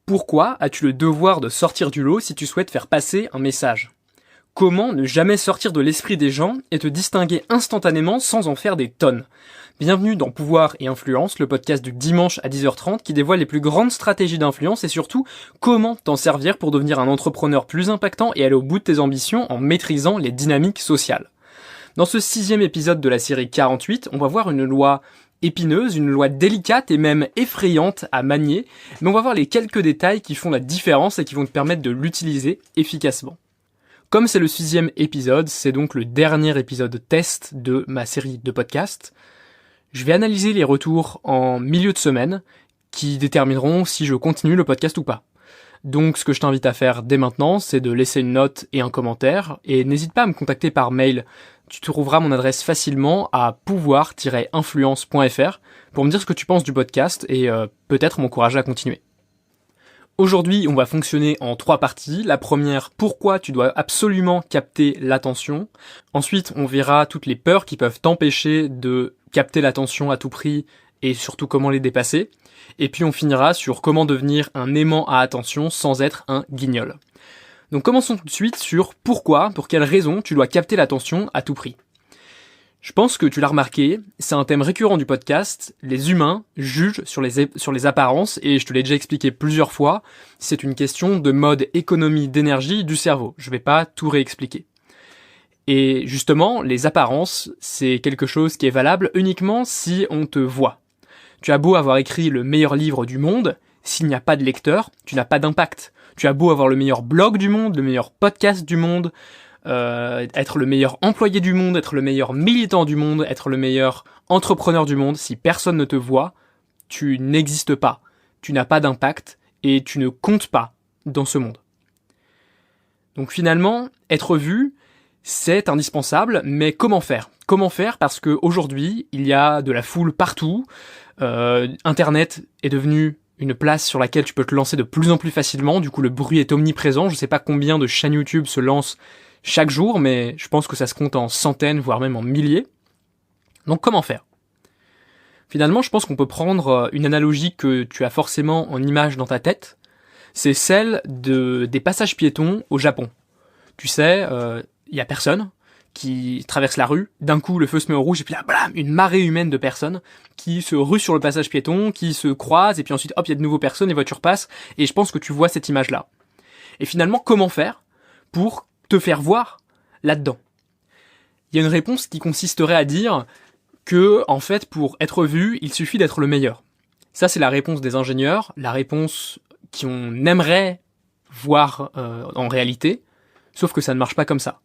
Pourquoi as-tu le devoir de sortir du lot si tu souhaites faire passer un message ? Comment ne jamais sortir de l'esprit des gens et te distinguer instantanément sans en faire des tonnes ? Bienvenue dans Pouvoir et Influence, le podcast du dimanche à 10h30 qui dévoile les plus grandes stratégies d'influence et surtout comment t'en servir pour devenir un entrepreneur plus impactant et aller au bout de tes ambitions en maîtrisant les dynamiques sociales. Dans ce 6e épisode de la série 48, on va voir une loi épineuse, une loi délicate et même effrayante à manier, mais on va voir les quelques détails qui font la différence et qui vont te permettre de l'utiliser efficacement. Comme c'est le 6e épisode, c'est donc le dernier épisode test de ma série de podcasts. Je vais analyser les retours en milieu de semaine qui détermineront si je continue le podcast ou pas. Donc ce que je t'invite à faire dès maintenant, c'est de laisser une note et un commentaire, et n'hésite pas à me contacter par mail. Tu trouveras mon adresse facilement à pouvoir-influence.fr pour me dire ce que tu penses du podcast et peut-être m'encourager à continuer. Aujourd'hui, on va fonctionner en 3 parties. La première, pourquoi tu dois absolument capter l'attention. Ensuite, on verra toutes les peurs qui peuvent t'empêcher de capter l'attention à tout prix et surtout comment les dépasser. Et puis on finira sur comment devenir un aimant à attention sans être un guignol. Donc commençons tout de suite sur pourquoi, pour quelles raisons tu dois capter l'attention à tout prix. Je pense que tu l'as remarqué, c'est un thème récurrent du podcast, les humains jugent sur les apparences et je te l'ai déjà expliqué plusieurs fois, c'est une question de mode économie d'énergie du cerveau, je vais pas tout réexpliquer. Et justement, les apparences, c'est quelque chose qui est valable uniquement si on te voit. Tu as beau avoir écrit le meilleur livre du monde, s'il n'y a pas de lecteur, tu n'as pas d'impact. Tu as beau avoir le meilleur blog du monde, le meilleur podcast du monde, être le meilleur employé du monde, être le meilleur militant du monde, être le meilleur entrepreneur du monde, si personne ne te voit, tu n'existes pas, tu n'as pas d'impact et tu ne comptes pas dans ce monde. Donc finalement, être vu, c'est indispensable, mais comment faire ? Comment faire ? Parce qu'aujourd'hui, il y a de la foule partout, Internet est devenu une place sur laquelle tu peux te lancer de plus en plus facilement, du coup le bruit est omniprésent, je sais pas combien de chaînes YouTube se lancent chaque jour, mais je pense que ça se compte en centaines, voire même en milliers. Donc comment faire ? Finalement, je pense qu'on peut prendre une analogie que tu as forcément en image dans ta tête, c'est celle des passages piétons au Japon. Tu sais, y a personne qui traverse la rue, d'un coup le feu se met au rouge et puis là, blam, une marée humaine de personnes qui se ruent sur le passage piéton, qui se croisent et puis ensuite hop, il y a de nouveaux personnes, les voitures passent et je pense que tu vois cette image-là. Et finalement, comment faire pour te faire voir là-dedans ? Il y a une réponse qui consisterait à dire que, en fait, pour être vu, il suffit d'être le meilleur. Ça, c'est la réponse des ingénieurs, la réponse qu'on aimerait voir en réalité, sauf que ça ne marche pas comme ça.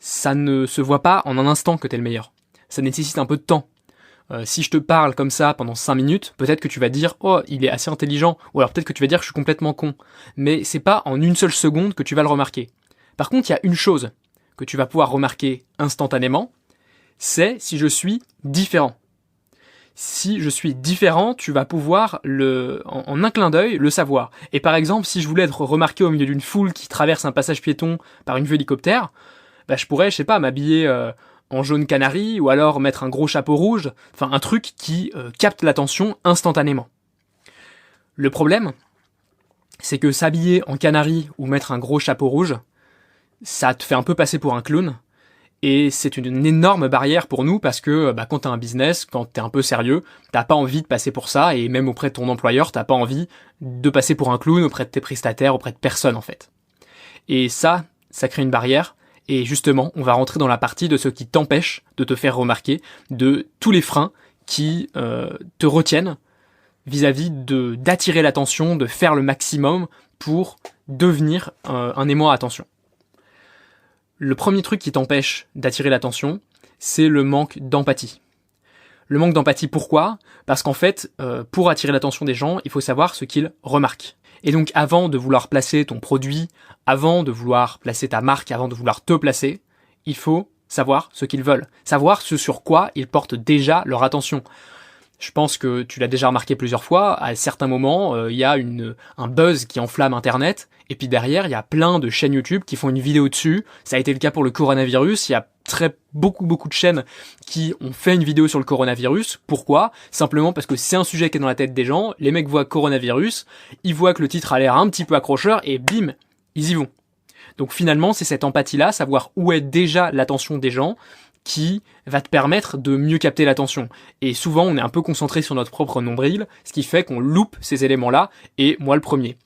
Ça ne se voit pas en un instant que t'es le meilleur. Ça nécessite un peu de temps. Si je te parle comme ça pendant 5 minutes, peut-être que tu vas dire « Oh, il est assez intelligent » ou alors peut-être que tu vas dire « Je suis complètement con ». Mais c'est pas en une seule seconde que tu vas le remarquer. Par contre, il y a une chose que tu vas pouvoir remarquer instantanément, c'est si je suis différent. Si je suis différent, tu vas pouvoir en un clin d'œil le savoir. Et par exemple, si je voulais être remarqué au milieu d'une foule qui traverse un passage piéton par une vue hélicoptère, je pourrais, je sais pas, m'habiller en jaune canari ou alors mettre un gros chapeau rouge, enfin un truc qui capte l'attention instantanément. Le problème, c'est que s'habiller en canari ou mettre un gros chapeau rouge, ça te fait un peu passer pour un clown et c'est une énorme barrière pour nous parce que quand t'as un business, quand t'es un peu sérieux, t'as pas envie de passer pour ça et même auprès de ton employeur, t'as pas envie de passer pour un clown auprès de tes prestataires, auprès de personne en fait. Et ça crée une barrière. Et justement, on va rentrer dans la partie de ce qui t'empêche de te faire remarquer, de tous les freins qui te retiennent vis-à-vis d'attirer l'attention, de faire le maximum pour devenir un aimant à attention. Le premier truc qui t'empêche d'attirer l'attention, c'est le manque d'empathie. Le manque d'empathie, pourquoi ? Parce qu'en fait, pour attirer l'attention des gens, il faut savoir ce qu'ils remarquent. Et donc avant de vouloir placer ton produit, avant de vouloir placer ta marque, avant de vouloir te placer, il faut savoir ce qu'ils veulent, savoir ce sur quoi ils portent déjà leur attention. Je pense que tu l'as déjà remarqué plusieurs fois, à certains moments, il y a un buzz qui enflamme Internet, et puis derrière, il y a plein de chaînes YouTube qui font une vidéo dessus. Ça a été le cas pour le coronavirus, il y a beaucoup de chaînes qui ont fait une vidéo sur le coronavirus. Pourquoi ? Simplement parce que c'est un sujet qui est dans la tête des gens, les mecs voient coronavirus, ils voient que le titre a l'air un petit peu accrocheur, et bim, ils y vont. Donc finalement, c'est cette empathie-là, savoir où est déjà l'attention des gens, qui va te permettre de mieux capter l'attention. Et souvent, on est un peu concentré sur notre propre nombril, ce qui fait qu'on loupe ces éléments-là, et moi le premier.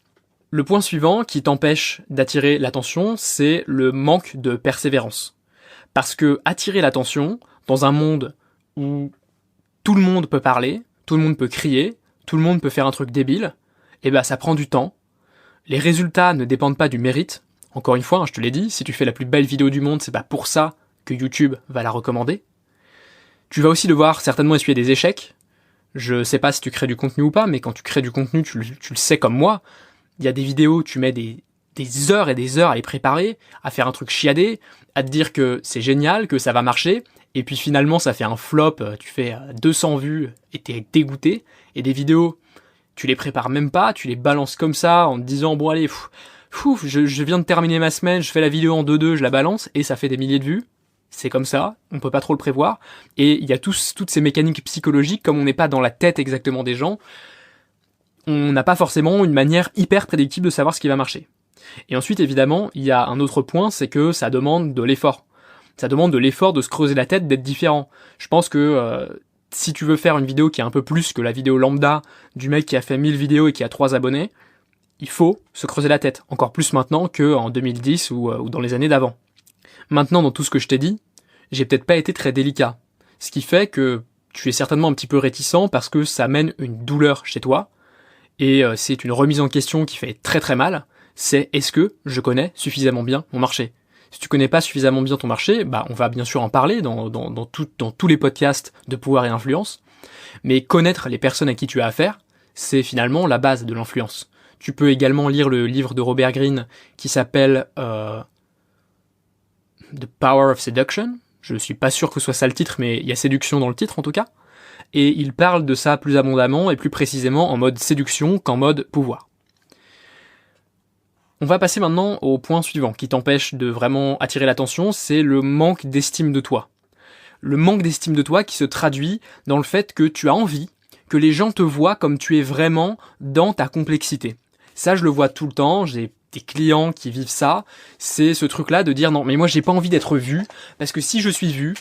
Le point suivant qui t'empêche d'attirer l'attention, c'est le manque de persévérance. Parce que attirer l'attention, dans un monde où tout le monde peut parler, tout le monde peut crier, tout le monde peut faire un truc débile, eh ben ça prend du temps. Les résultats ne dépendent pas du mérite. Encore une fois, je te l'ai dit, si tu fais la plus belle vidéo du monde, c'est pas pour ça que YouTube va la recommander. Tu vas aussi devoir certainement essuyer des échecs. Je sais pas si tu crées du contenu ou pas, mais quand tu crées du contenu, tu le sais comme moi. Il y a des vidéos, tu mets des heures et des heures à les préparer, à faire un truc chiadé, à te dire que c'est génial, que ça va marcher, et puis finalement ça fait un flop, tu fais 200 vues et t'es dégoûté, et des vidéos, tu les prépares même pas, tu les balances comme ça en te disant bon allez, je viens de terminer ma semaine, je fais la vidéo en 2-2, je la balance, et ça fait des milliers de vues. C'est comme ça, on peut pas trop le prévoir, et il y a toutes ces mécaniques psychologiques, comme on n'est pas dans la tête exactement des gens, on n'a pas forcément une manière hyper prédictible de savoir ce qui va marcher. Et ensuite, évidemment, il y a un autre point, c'est que ça demande de l'effort. Ça demande de l'effort de se creuser la tête, d'être différent. Je pense que si tu veux faire une vidéo qui est un peu plus que la vidéo lambda du mec qui a fait 1000 vidéos et qui a 3 abonnés, il faut se creuser la tête, encore plus maintenant qu'en 2010 ou dans les années d'avant. Maintenant, dans tout ce que je t'ai dit, j'ai peut-être pas été très délicat. Ce qui fait que tu es certainement un petit peu réticent parce que ça mène une douleur chez toi. Et c'est une remise en question qui fait très très mal. C'est est-ce que je connais suffisamment bien mon marché ? Si tu connais pas suffisamment bien ton marché, on va bien sûr en parler dans tous les podcasts de pouvoir et influence. Mais connaître les personnes à qui tu as affaire, c'est finalement la base de l'influence. Tu peux également lire le livre de Robert Greene qui s'appelle The Power of Seduction. Je suis pas sûr que ce soit ça le titre, mais il y a séduction dans le titre en tout cas. Et il parle de ça plus abondamment et plus précisément en mode séduction qu'en mode pouvoir. On va passer maintenant au point suivant qui t'empêche de vraiment attirer l'attention, c'est le manque d'estime de toi. Le manque d'estime de toi qui se traduit dans le fait que tu as envie que les gens te voient comme tu es vraiment dans ta complexité. Ça, je le vois tout le temps, j'ai des clients qui vivent ça, c'est ce truc-là de dire non, mais moi j'ai pas envie d'être vu, parce que si je suis vu,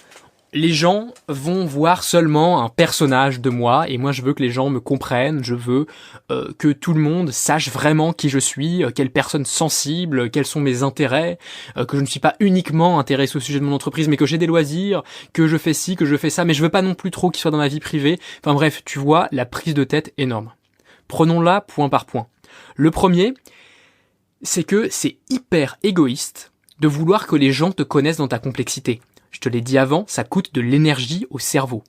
les gens vont voir seulement un personnage de moi, et moi je veux que les gens me comprennent, je veux que tout le monde sache vraiment qui je suis, quelle personne sensible, quels sont mes intérêts, que je ne suis pas uniquement intéressé au sujet de mon entreprise, mais que j'ai des loisirs, que je fais ci, que je fais ça, mais je veux pas non plus trop qu'ils soient dans ma vie privée. Enfin bref, tu vois la prise de tête énorme. Prenons-la point par point. Le premier, c'est que c'est hyper égoïste de vouloir que les gens te connaissent dans ta complexité. Je te l'ai dit avant, ça coûte de l'énergie au cerveau.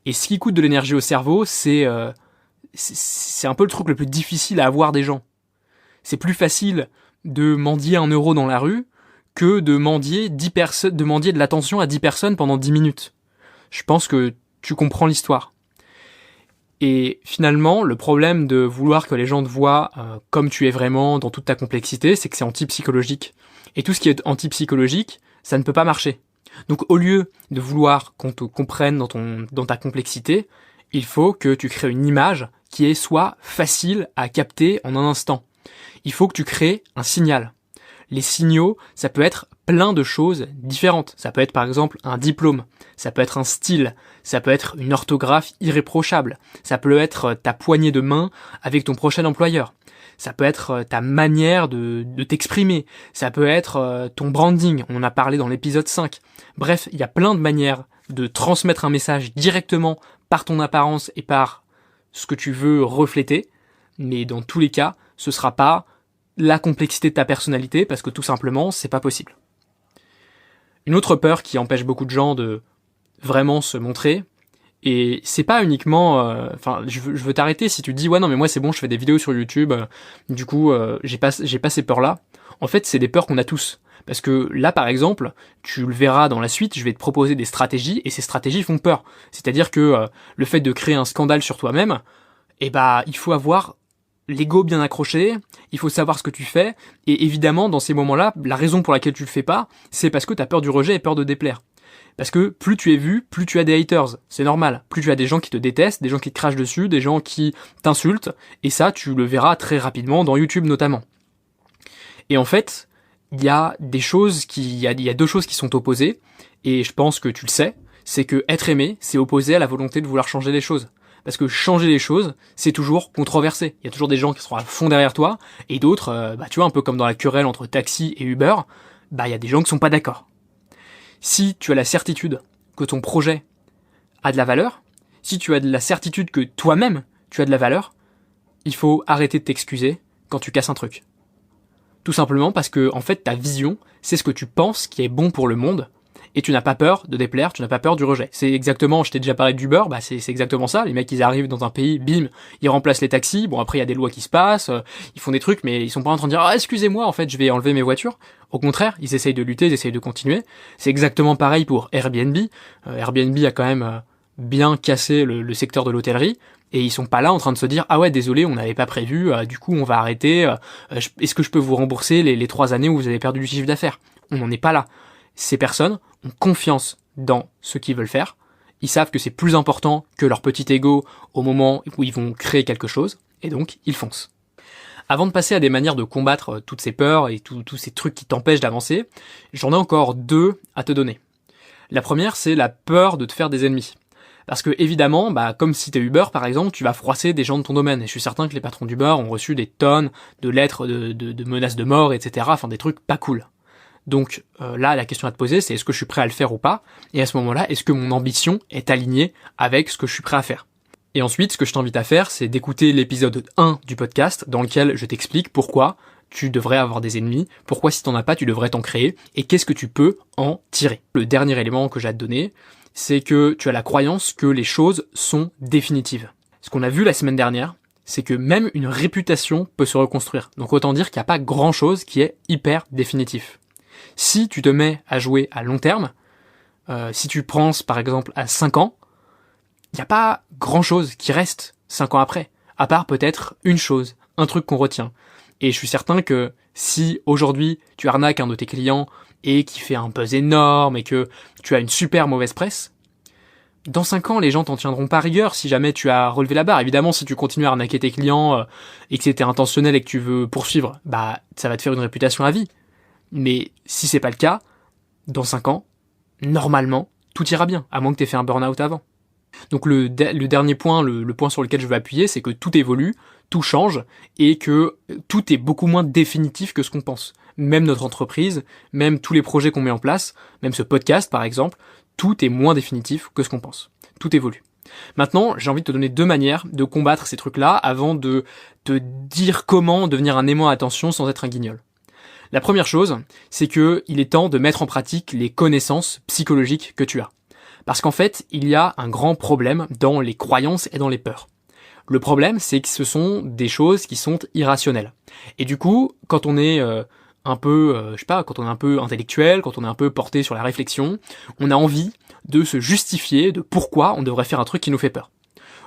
Et ce qui coûte de l'énergie au cerveau, c'est un peu le truc le plus difficile à avoir des gens. C'est plus facile de mendier 1 euro dans la rue que de mendier de l'attention à 10 personnes pendant 10 minutes. Je pense que tu comprends l'histoire. Et finalement, le problème de vouloir que les gens te voient comme tu es vraiment dans toute ta complexité, c'est que c'est anti-psychologique. Et tout ce qui est anti-psychologique, ça ne peut pas marcher. Donc au lieu de vouloir qu'on te comprenne dans ta complexité, il faut que tu crées une image qui soit facile à capter en un instant. Il faut que tu crées un signal. Les signaux, ça peut être plein de choses différentes. Ça peut être par exemple un diplôme, ça peut être un style, ça peut être une orthographe irréprochable, ça peut être ta poignée de main avec ton prochain employeur, ça peut être ta manière de t'exprimer, ça peut être ton branding, on en a parlé dans l'épisode 5. Bref, il y a plein de manières de transmettre un message directement par ton apparence et par ce que tu veux refléter, mais dans tous les cas, ce sera pas la complexité de ta personnalité parce que tout simplement, c'est pas possible. Une autre peur qui empêche beaucoup de gens de vraiment se montrer, Et c'est pas uniquement, je veux t'arrêter si tu te dis ouais non mais moi c'est bon, je fais des vidéos sur YouTube, du coup j'ai pas ces peurs là. En fait c'est des peurs qu'on a tous. Parce que là par exemple, tu le verras dans la suite, je vais te proposer des stratégies et ces stratégies font peur. C'est-à-dire que le fait de créer un scandale sur toi-même, il faut avoir l'ego bien accroché, il faut savoir ce que tu fais, et évidemment dans ces moments-là, la raison pour laquelle tu le fais pas, c'est parce que t'as peur du rejet et peur de déplaire. Parce que plus tu es vu, plus tu as des haters. C'est normal. Plus tu as des gens qui te détestent, des gens qui te crachent dessus, des gens qui t'insultent. Et ça, tu le verras très rapidement dans YouTube notamment. Et en fait, il y a deux choses qui sont opposées. Et je pense que tu le sais. C'est que être aimé, c'est opposé à la volonté de vouloir changer les choses. Parce que changer les choses, c'est toujours controversé. Il y a toujours des gens qui seront à fond derrière toi. Et d'autres, tu vois, un peu comme dans la querelle entre taxi et Uber, il y a des gens qui sont pas d'accord. Si tu as la certitude que ton projet a de la valeur, si tu as de la certitude que toi-même tu as de la valeur, il faut arrêter de t'excuser quand tu casses un truc. Tout simplement parce que, en fait, ta vision, c'est ce que tu penses qui est bon pour le monde, et tu n'as pas peur de déplaire, tu n'as pas peur du rejet. C'est exactement, je t'ai déjà parlé d'Uber, c'est exactement ça. Les mecs, ils arrivent dans un pays, bim, ils remplacent les taxis. Bon, après, il y a des lois qui se passent, ils font des trucs, mais ils sont pas en train de dire, ah, excusez-moi, en fait, je vais enlever mes voitures. Au contraire, ils essayent de lutter, ils essayent de continuer. C'est exactement pareil pour Airbnb. Airbnb a quand même bien cassé le secteur de l'hôtellerie. Et ils sont pas là en train de se dire, ah ouais, désolé, on n'avait pas prévu, du coup, on va arrêter. Est-ce que je peux vous rembourser les 3 années où vous avez perdu du chiffre d'affaires? On n'en est pas là. Ces personnes ont confiance dans ce qu'ils veulent faire. Ils savent que c'est plus important que leur petit ego au moment où ils vont créer quelque chose, et donc ils foncent. Avant de passer à des manières de combattre toutes ces peurs et tous ces trucs qui t'empêchent d'avancer, j'en ai encore 2 à te donner. La première, c'est la peur de te faire des ennemis. Parce que évidemment, comme si t'es Uber par exemple, tu vas froisser des gens de ton domaine. Et je suis certain que les patrons d'Uber ont reçu des tonnes de lettres de menaces de mort, etc. Enfin des trucs pas cool. Donc là, la question à te poser, c'est est-ce que je suis prêt à le faire ou pas? Et à ce moment-là, est-ce que mon ambition est alignée avec ce que je suis prêt à faire? Et ensuite, ce que je t'invite à faire, c'est d'écouter l'épisode 1 du podcast dans lequel je t'explique pourquoi tu devrais avoir des ennemis, pourquoi si t'en as pas, tu devrais t'en créer, et qu'est-ce que tu peux en tirer. Le dernier élément que j'ai à te donner, c'est que tu as la croyance que les choses sont définitives. Ce qu'on a vu la semaine dernière, c'est que même une réputation peut se reconstruire. Donc autant dire qu'il n'y a pas grand-chose qui est hyper définitif. Si tu te mets à jouer à long terme, si tu penses par exemple à 5 ans, il n'y a pas grand chose qui reste 5 ans après, à part peut-être une chose, un truc qu'on retient. Et je suis certain que si aujourd'hui tu arnaques un de tes clients et qui fait un buzz énorme et que tu as une super mauvaise presse, dans 5 ans les gens t'en tiendront pas rigueur si jamais tu as relevé la barre. Évidemment si tu continues à arnaquer tes clients et que c'était intentionnel et que tu veux poursuivre, ça va te faire une réputation à vie. Mais si c'est pas le cas, dans 5 ans, normalement, tout ira bien, à moins que t'aies fait un burn-out avant. Donc le dernier point, le point sur lequel je veux appuyer, c'est que tout évolue, tout change, et que tout est beaucoup moins définitif que ce qu'on pense. Même notre entreprise, même tous les projets qu'on met en place, même ce podcast par exemple, tout est moins définitif que ce qu'on pense. Tout évolue. Maintenant, j'ai envie de te donner 2 manières de combattre ces trucs-là avant de te dire comment devenir un aimant à attention sans être un guignol. La première chose, c'est que il est temps de mettre en pratique les connaissances psychologiques que tu as. Parce qu'en fait, il y a un grand problème dans les croyances et dans les peurs. Le problème, c'est que ce sont des choses qui sont irrationnelles. Et du coup, quand on est quand on est un peu intellectuel, quand on est un peu porté sur la réflexion, on a envie de se justifier de pourquoi on devrait faire un truc qui nous fait peur.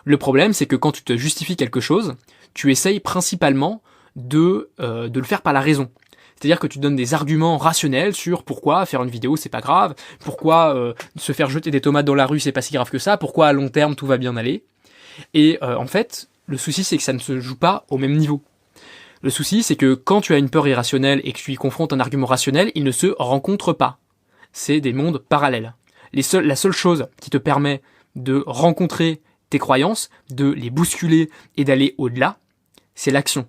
Le problème, c'est que quand tu te justifies quelque chose, tu essayes principalement de le faire par la raison. C'est-à-dire que tu donnes des arguments rationnels sur pourquoi faire une vidéo c'est pas grave, pourquoi se faire jeter des tomates dans la rue c'est pas si grave que ça, pourquoi à long terme tout va bien aller. Et en fait, le souci c'est que ça ne se joue pas au même niveau. Le souci c'est que quand tu as une peur irrationnelle et que tu y confrontes un argument rationnel, ils ne se rencontrent pas. C'est des mondes parallèles. La seule chose qui te permet de rencontrer tes croyances, de les bousculer et d'aller au-delà, c'est l'action.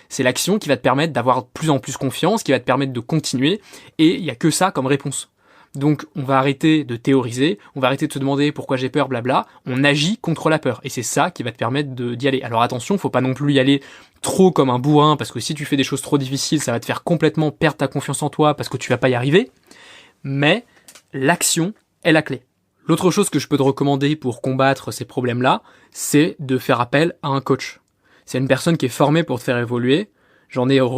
C'est l'action qui va te permettre d'avoir de plus en plus confiance, qui va te permettre de continuer, et il n'y a que ça comme réponse. Donc on va arrêter de théoriser, on va arrêter de se demander pourquoi j'ai peur, blabla, on agit contre la peur, et c'est ça qui va te permettre d'y aller. Alors attention, faut pas non plus y aller trop comme un bourrin, parce que si tu fais des choses trop difficiles, ça va te faire complètement perdre ta confiance en toi, parce que tu vas pas y arriver, mais l'action est la clé. L'autre chose que je peux te recommander pour combattre ces problèmes-là, c'est de faire appel à un coach. C'est une personne qui est formée pour te faire évoluer.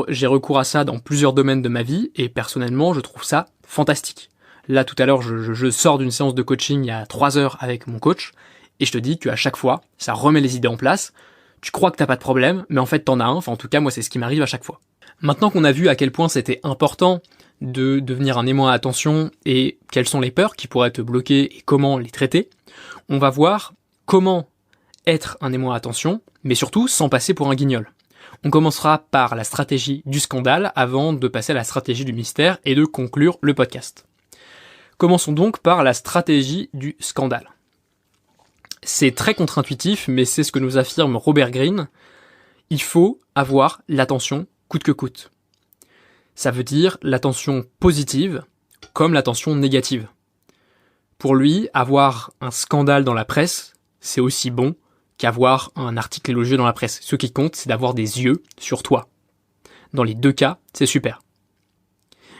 J'ai recours à ça dans plusieurs domaines de ma vie et personnellement, je trouve ça fantastique. Là, tout à l'heure, je sors d'une séance de coaching il y a 3 heures avec mon coach et je te dis qu'à chaque fois, ça remet les idées en place. Tu crois que t'as pas de problème, mais en fait t'en as un. Enfin, en tout cas, moi, c'est ce qui m'arrive à chaque fois. Maintenant qu'on a vu à quel point c'était important de devenir un aimant à attention et quelles sont les peurs qui pourraient te bloquer et comment les traiter, on va voir comment être un aimant à attention, mais surtout sans passer pour un guignol. On commencera par la stratégie du scandale avant de passer à la stratégie du mystère et de conclure le podcast. Commençons donc par la stratégie du scandale. C'est très contre-intuitif, mais c'est ce que nous affirme Robert Greene. Il faut avoir l'attention coûte que coûte. Ça veut dire l'attention positive comme l'attention négative. Pour lui, avoir un scandale dans la presse, c'est aussi bon qu'avoir un article élogieux dans la presse. Ce qui compte, c'est d'avoir des yeux sur toi. Dans les deux cas, c'est super.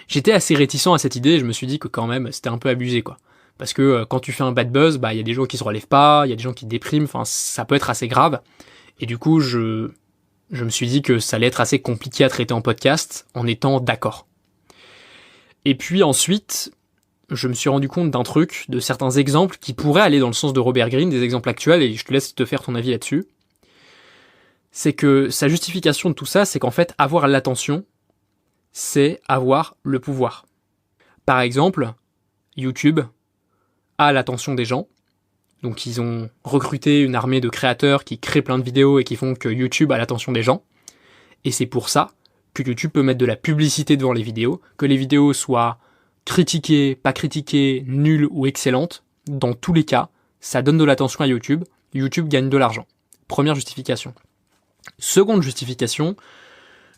J'étais assez réticent à cette idée et je me suis dit que quand même, c'était un peu abusé, quoi. Parce que quand tu fais un bad buzz, il y a des gens qui se relèvent pas, il y a des gens qui dépriment, enfin, ça peut être assez grave. Et du coup, je me suis dit que ça allait être assez compliqué à traiter en podcast en étant d'accord. Et puis ensuite, je me suis rendu compte d'un truc, de certains exemples qui pourraient aller dans le sens de Robert Greene, des exemples actuels, et je te laisse te faire ton avis là-dessus. C'est que sa justification de tout ça, c'est qu'en fait, avoir l'attention, c'est avoir le pouvoir. Par exemple, YouTube a l'attention des gens. Donc ils ont recruté une armée de créateurs qui créent plein de vidéos et qui font que YouTube a l'attention des gens. Et c'est pour ça que YouTube peut mettre de la publicité devant les vidéos, que les vidéos soient critiquées, pas critiquées, nulles ou excellentes. Dans tous les cas, ça donne de l'attention à YouTube. YouTube gagne de l'argent. Première justification. Seconde justification,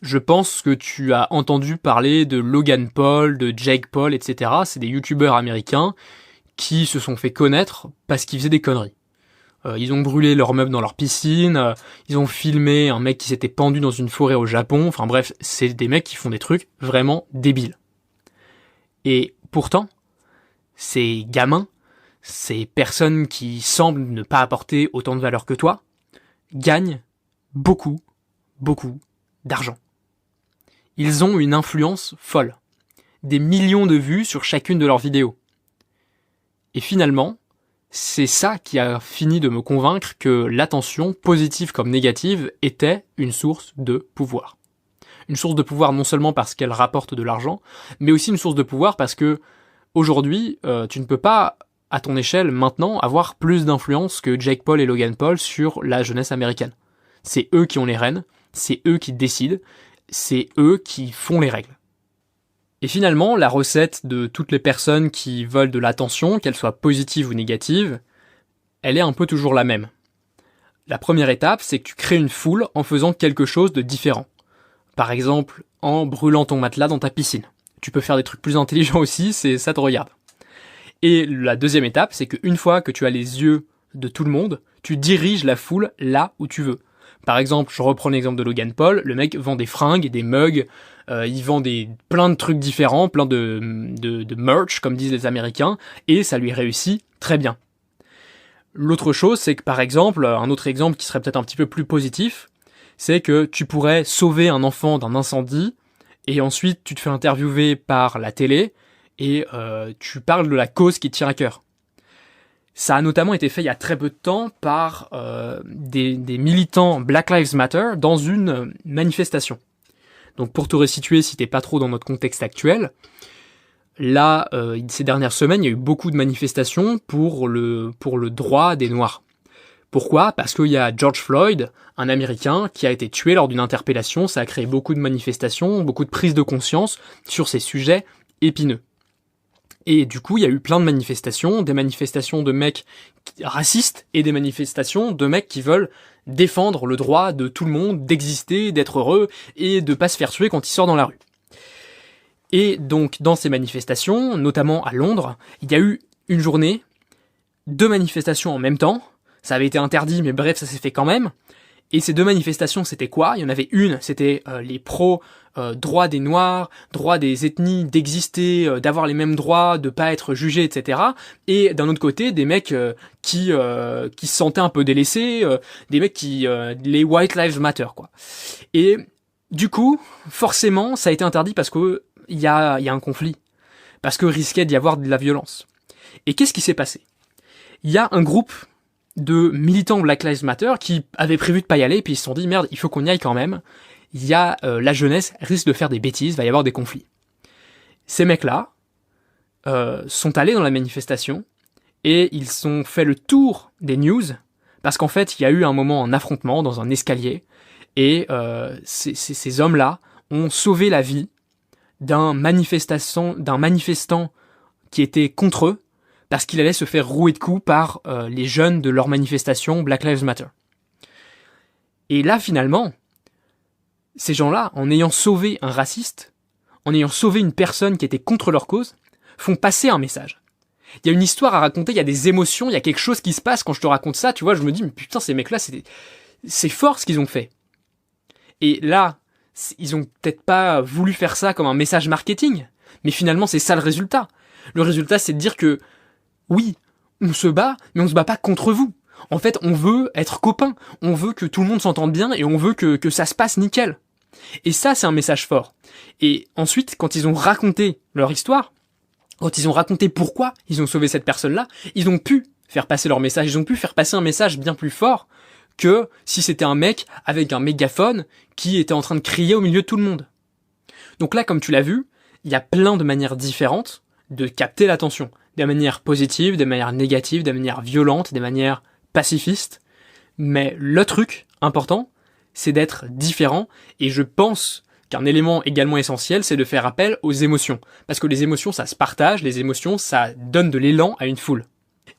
je pense que tu as entendu parler de Logan Paul, de Jake Paul, etc. C'est des youtubeurs américains qui se sont fait connaître parce qu'ils faisaient des conneries. Ils ont brûlé leurs meubles dans leur piscine, ils ont filmé un mec qui s'était pendu dans une forêt au Japon, enfin bref, c'est des mecs qui font des trucs vraiment débiles. Et pourtant, ces gamins, ces personnes qui semblent ne pas apporter autant de valeur que toi, gagnent beaucoup, beaucoup d'argent. Ils ont une influence folle. Des millions de vues sur chacune de leurs vidéos. Et finalement, c'est ça qui a fini de me convaincre que l'attention, positive comme négative, était une source de pouvoir. Une source de pouvoir non seulement parce qu'elle rapporte de l'argent, mais aussi une source de pouvoir parce que aujourd'hui, tu ne peux pas, à ton échelle, maintenant, avoir plus d'influence que Jake Paul et Logan Paul sur la jeunesse américaine. C'est eux qui ont les rênes, c'est eux qui décident, c'est eux qui font les règles. Et finalement, la recette de toutes les personnes qui veulent de l'attention, qu'elle soit positive ou négative, elle est un peu toujours la même. La première étape, c'est que tu crées une foule en faisant quelque chose de différent. Par exemple, en brûlant ton matelas dans ta piscine. Tu peux faire des trucs plus intelligents aussi, ça te regarde. Et la deuxième étape, c'est qu'une fois que tu as les yeux de tout le monde, tu diriges la foule là où tu veux. Par exemple, je reprends l'exemple de Logan Paul, le mec vend des fringues, des mugs, il vend plein de trucs différents, plein de merch, comme disent les Américains, et ça lui réussit très bien. L'autre chose, c'est que par exemple, un autre exemple qui serait peut-être un petit peu plus positif, c'est que tu pourrais sauver un enfant d'un incendie, et ensuite tu te fais interviewer par la télé, et tu parles de la cause qui te tient à cœur. Ça a notamment été fait il y a très peu de temps par des militants Black Lives Matter dans une manifestation. Donc pour te resituer, si t'es pas trop dans notre contexte actuel, là, ces dernières semaines, il y a eu beaucoup de manifestations pour le droit des Noirs. Pourquoi ? Parce qu'il y a George Floyd, un Américain, qui a été tué lors d'une interpellation. Ça a créé beaucoup de manifestations, beaucoup de prise de conscience sur ces sujets épineux. Et du coup, il y a eu plein de manifestations, des manifestations de mecs racistes et des manifestations de mecs qui veulent défendre le droit de tout le monde d'exister, d'être heureux et de pas se faire tuer quand il sort dans la rue. Et donc, dans ces manifestations, notamment à Londres, il y a eu une journée, 2 manifestations en même temps. Ça avait été interdit, mais bref, ça s'est fait quand même. Et ces deux manifestations, c'était quoi? Il y en avait une, c'était les pros droits des Noirs, droits des ethnies d'exister, d'avoir les mêmes droits, de pas être jugés, etc. Et d'un autre côté, des mecs qui se sentaient un peu délaissés, des mecs qui les White Lives Matter, quoi. Et du coup, forcément, ça a été interdit parce que il y a un conflit, parce que risquait d'y avoir de la violence. Et qu'est-ce qui s'est passé? Il y a un groupe de militants Black Lives Matter qui avaient prévu de pas y aller, puis ils se sont dit merde, il faut qu'on y aille quand même. Il y a la jeunesse risque de faire des bêtises, va y avoir des conflits. Ces mecs-là sont allés dans la manifestation et ils ont fait le tour des news parce qu'en fait il y a eu un moment en affrontement dans un escalier et ces hommes-là ont sauvé la vie d'un manifestant qui était contre eux parce qu'il allait se faire rouer de coups par les jeunes de leur manifestation Black Lives Matter. Et là, finalement, ces gens-là, en ayant sauvé un raciste, en ayant sauvé une personne qui était contre leur cause, font passer un message. Il y a une histoire à raconter, il y a des émotions, il y a quelque chose qui se passe quand je te raconte ça, tu vois, je me dis, mais putain, ces mecs-là, c'est fort ce qu'ils ont fait. Et là, ils ont peut-être pas voulu faire ça comme un message marketing, mais finalement, c'est ça le résultat. Le résultat, c'est de dire que oui, on se bat, mais on se bat pas contre vous. En fait, on veut être copains, on veut que tout le monde s'entende bien et on veut que ça se passe nickel. Et ça, c'est un message fort. Et ensuite, quand ils ont raconté leur histoire, quand ils ont raconté pourquoi ils ont sauvé cette personne-là, ils ont pu faire passer leur message, ils ont pu faire passer un message bien plus fort que si c'était un mec avec un mégaphone qui était en train de crier au milieu de tout le monde. Donc là, comme tu l'as vu, il y a plein de manières différentes de capter l'attention. Des manières positives, des manières négatives, des manières violentes, des manières pacifistes. Mais le truc important, c'est d'être différent. Et je pense qu'un élément également essentiel, c'est de faire appel aux émotions. Parce que les émotions, ça se partage, les émotions, ça donne de l'élan à une foule.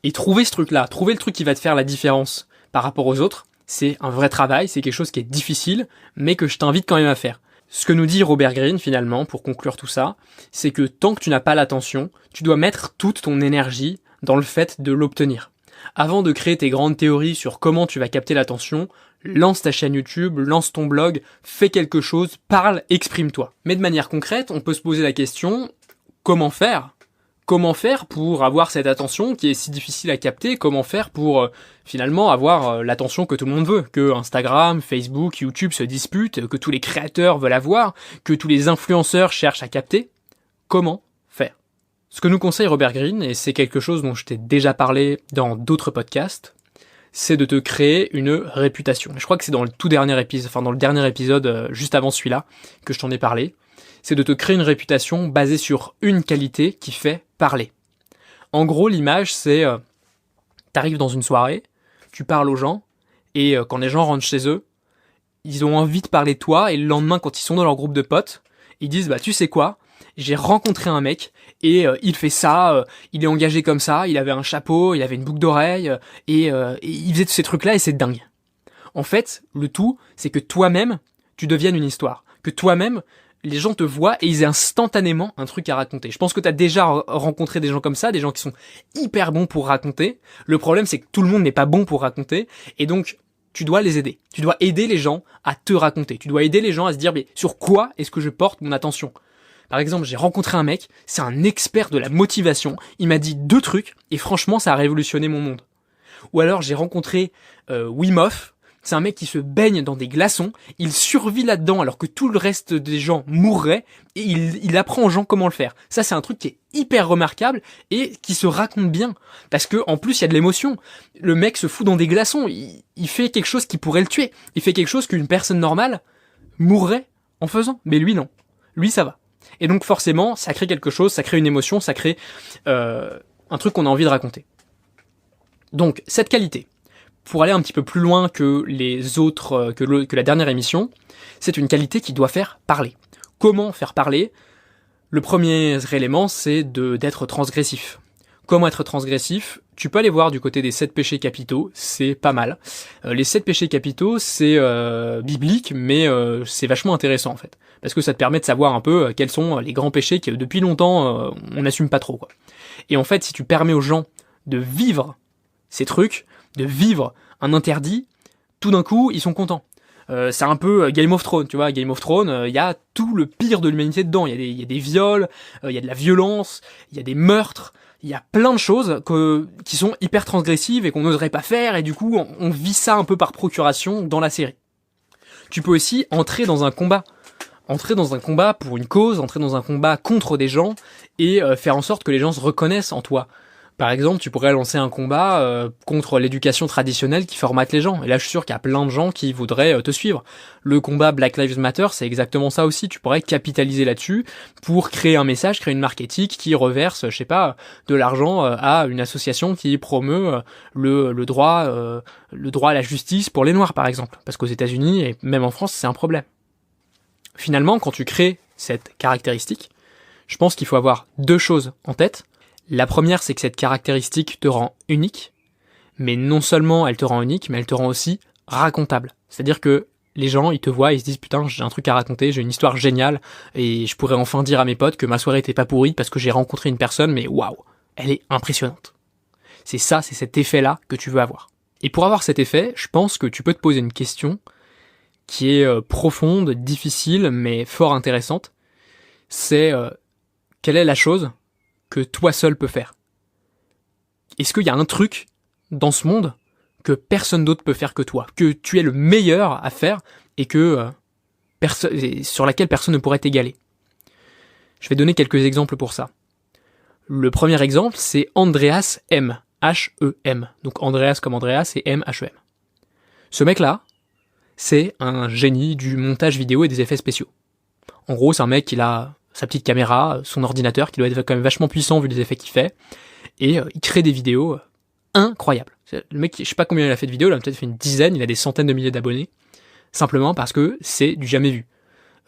Et trouver ce truc-là, trouver le truc qui va te faire la différence par rapport aux autres, c'est un vrai travail, c'est quelque chose qui est difficile, mais que je t'invite quand même à faire. Ce que nous dit Robert Greene, finalement, pour conclure tout ça, c'est que tant que tu n'as pas l'attention, tu dois mettre toute ton énergie dans le fait de l'obtenir. Avant de créer tes grandes théories sur comment tu vas capter l'attention, lance ta chaîne YouTube, lance ton blog, fais quelque chose, parle, exprime-toi. Mais de manière concrète, on peut se poser la question, comment faire ? Comment faire pour avoir cette attention qui est si difficile à capter? Comment faire pour finalement avoir l'attention que tout le monde veut? Que Instagram, Facebook, YouTube se disputent, que tous les créateurs veulent avoir, que tous les influenceurs cherchent à capter? Comment faire? Ce que nous conseille Robert Greene, et c'est quelque chose dont je t'ai déjà parlé dans d'autres podcasts, c'est de te créer une réputation. Je crois que c'est dans le tout dernier épisode, dans le dernier épisode juste avant celui-là que je t'en ai parlé. C'est de te créer une réputation basée sur une qualité qui fait parler. En gros, l'image, c'est t'arrives dans une soirée, tu parles aux gens, et quand les gens rentrent chez eux, ils ont envie de parler de toi, et le lendemain, quand ils sont dans leur groupe de potes, ils disent, bah tu sais quoi, j'ai rencontré un mec, et il fait ça, il est engagé comme ça, il avait un chapeau, il avait une boucle d'oreille, et il faisait tous ces trucs-là, et c'est dingue. En fait, le tout, c'est que toi-même, tu deviennes une histoire. Que toi-même, les gens te voient et ils aient instantanément un truc à raconter. Je pense que tu as déjà rencontré des gens comme ça, des gens qui sont hyper bons pour raconter. Le problème, c'est que tout le monde n'est pas bon pour raconter. Et donc, tu dois les aider. Tu dois aider les gens à te raconter. Tu dois aider les gens à se dire, mais sur quoi est-ce que je porte mon attention? Par exemple, j'ai rencontré un mec, c'est un expert de la motivation. Il m'a dit 2 trucs et franchement, ça a révolutionné mon monde. Ou alors, j'ai rencontré Wim Hof. C'est un mec qui se baigne dans des glaçons, il survit là-dedans alors que tout le reste des gens mourraient, et il apprend aux gens comment le faire. Ça, c'est un truc qui est hyper remarquable et qui se raconte bien. Parce que en plus, il y a de l'émotion. Le mec se fout dans des glaçons, il fait quelque chose qui pourrait le tuer. Il fait quelque chose qu'une personne normale mourrait en faisant. Mais lui, non. Lui, ça va. Et donc forcément, ça crée quelque chose, ça crée une émotion, ça crée un truc qu'on a envie de raconter. Donc, cette qualité, pour aller un petit peu plus loin que les autres, que la dernière émission, c'est une qualité qui doit faire parler. Comment faire parler? Le premier élément, c'est d'être transgressif. Comment être transgressif? Tu peux aller voir du côté des 7 péchés capitaux, c'est pas mal. Les 7 péchés capitaux, c'est biblique, mais c'est vachement intéressant en fait. Parce que ça te permet de savoir un peu quels sont les grands péchés que depuis longtemps on n'assume pas trop, quoi. Et en fait, si tu permets aux gens de vivre ces trucs, de vivre un interdit, tout d'un coup, ils sont contents. C'est un peu Game of Thrones, tu vois. Game of Thrones, il y a tout le pire de l'humanité dedans. Il y a des viols, il y a de la violence, il y a des meurtres, il y a plein de choses qui sont hyper transgressives et qu'on n'oserait pas faire, et du coup, on vit ça un peu par procuration dans la série. Tu peux aussi entrer dans un combat pour une cause, entrer dans un combat contre des gens, et faire en sorte que les gens se reconnaissent en toi. Par exemple, tu pourrais lancer un combat contre l'éducation traditionnelle qui formate les gens. Et là, je suis sûr qu'il y a plein de gens qui voudraient te suivre. Le combat Black Lives Matter, c'est exactement ça aussi. Tu pourrais capitaliser là-dessus pour créer un message, créer une marque éthique qui reverse, je sais pas, de l'argent à une association qui promeut le droit à la justice pour les Noirs, par exemple. Parce qu'aux États-Unis et même en France, c'est un problème. Finalement, quand tu crées cette caractéristique, je pense qu'il faut avoir deux choses en tête. La première, c'est que cette caractéristique te rend unique, mais non seulement elle te rend unique, mais elle te rend aussi racontable. C'est-à-dire que les gens, ils te voient, ils se disent putain, j'ai un truc à raconter, j'ai une histoire géniale, et je pourrais enfin dire à mes potes que ma soirée était pas pourrie parce que j'ai rencontré une personne, mais waouh, elle est impressionnante. C'est cet effet-là que tu veux avoir. Et pour avoir cet effet, je pense que tu peux te poser une question qui est profonde, difficile, mais fort intéressante. C'est quelle est la chose que toi seul peux faire? Est-ce qu'il y a un truc dans ce monde que personne d'autre peut faire que toi, que tu es le meilleur à faire et que sur laquelle personne ne pourrait t'égaler? Je vais donner quelques exemples pour ça. Le premier exemple, c'est Andreas M. H-E-M. Donc Andreas comme Andreas et M H-E-M. Ce mec-là, c'est un génie du montage vidéo et des effets spéciaux. En gros, c'est un mec qui a sa petite caméra, son ordinateur, qui doit être quand même vachement puissant vu les effets qu'il fait, et il crée des vidéos incroyables. Le mec, je sais pas combien il a fait de vidéos, il a peut-être fait une dizaine, il a des centaines de milliers d'abonnés, simplement parce que c'est du jamais vu.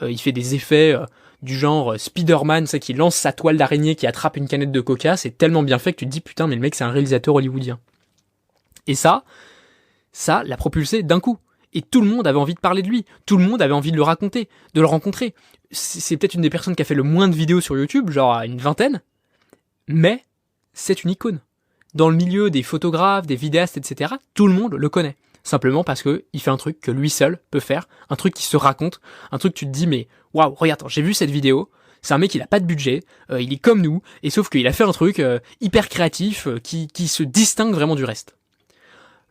Il fait des effets du genre Spider-Man, c'est qui lance sa toile d'araignée, qui attrape une canette de coca, c'est tellement bien fait que tu te dis putain, mais le mec c'est un réalisateur hollywoodien. Et ça l'a propulsé d'un coup. Et tout le monde avait envie de parler de lui, tout le monde avait envie de le raconter, de le rencontrer. C'est peut-être une des personnes qui a fait le moins de vidéos sur YouTube, genre une vingtaine, mais c'est une icône. Dans le milieu des photographes, des vidéastes, etc., tout le monde le connaît. Simplement parce que il fait un truc que lui seul peut faire, un truc qui se raconte, un truc que tu te dis mais waouh, regarde, j'ai vu cette vidéo, c'est un mec il a pas de budget, il est comme nous, et sauf qu'il a fait un truc hyper créatif qui se distingue vraiment du reste.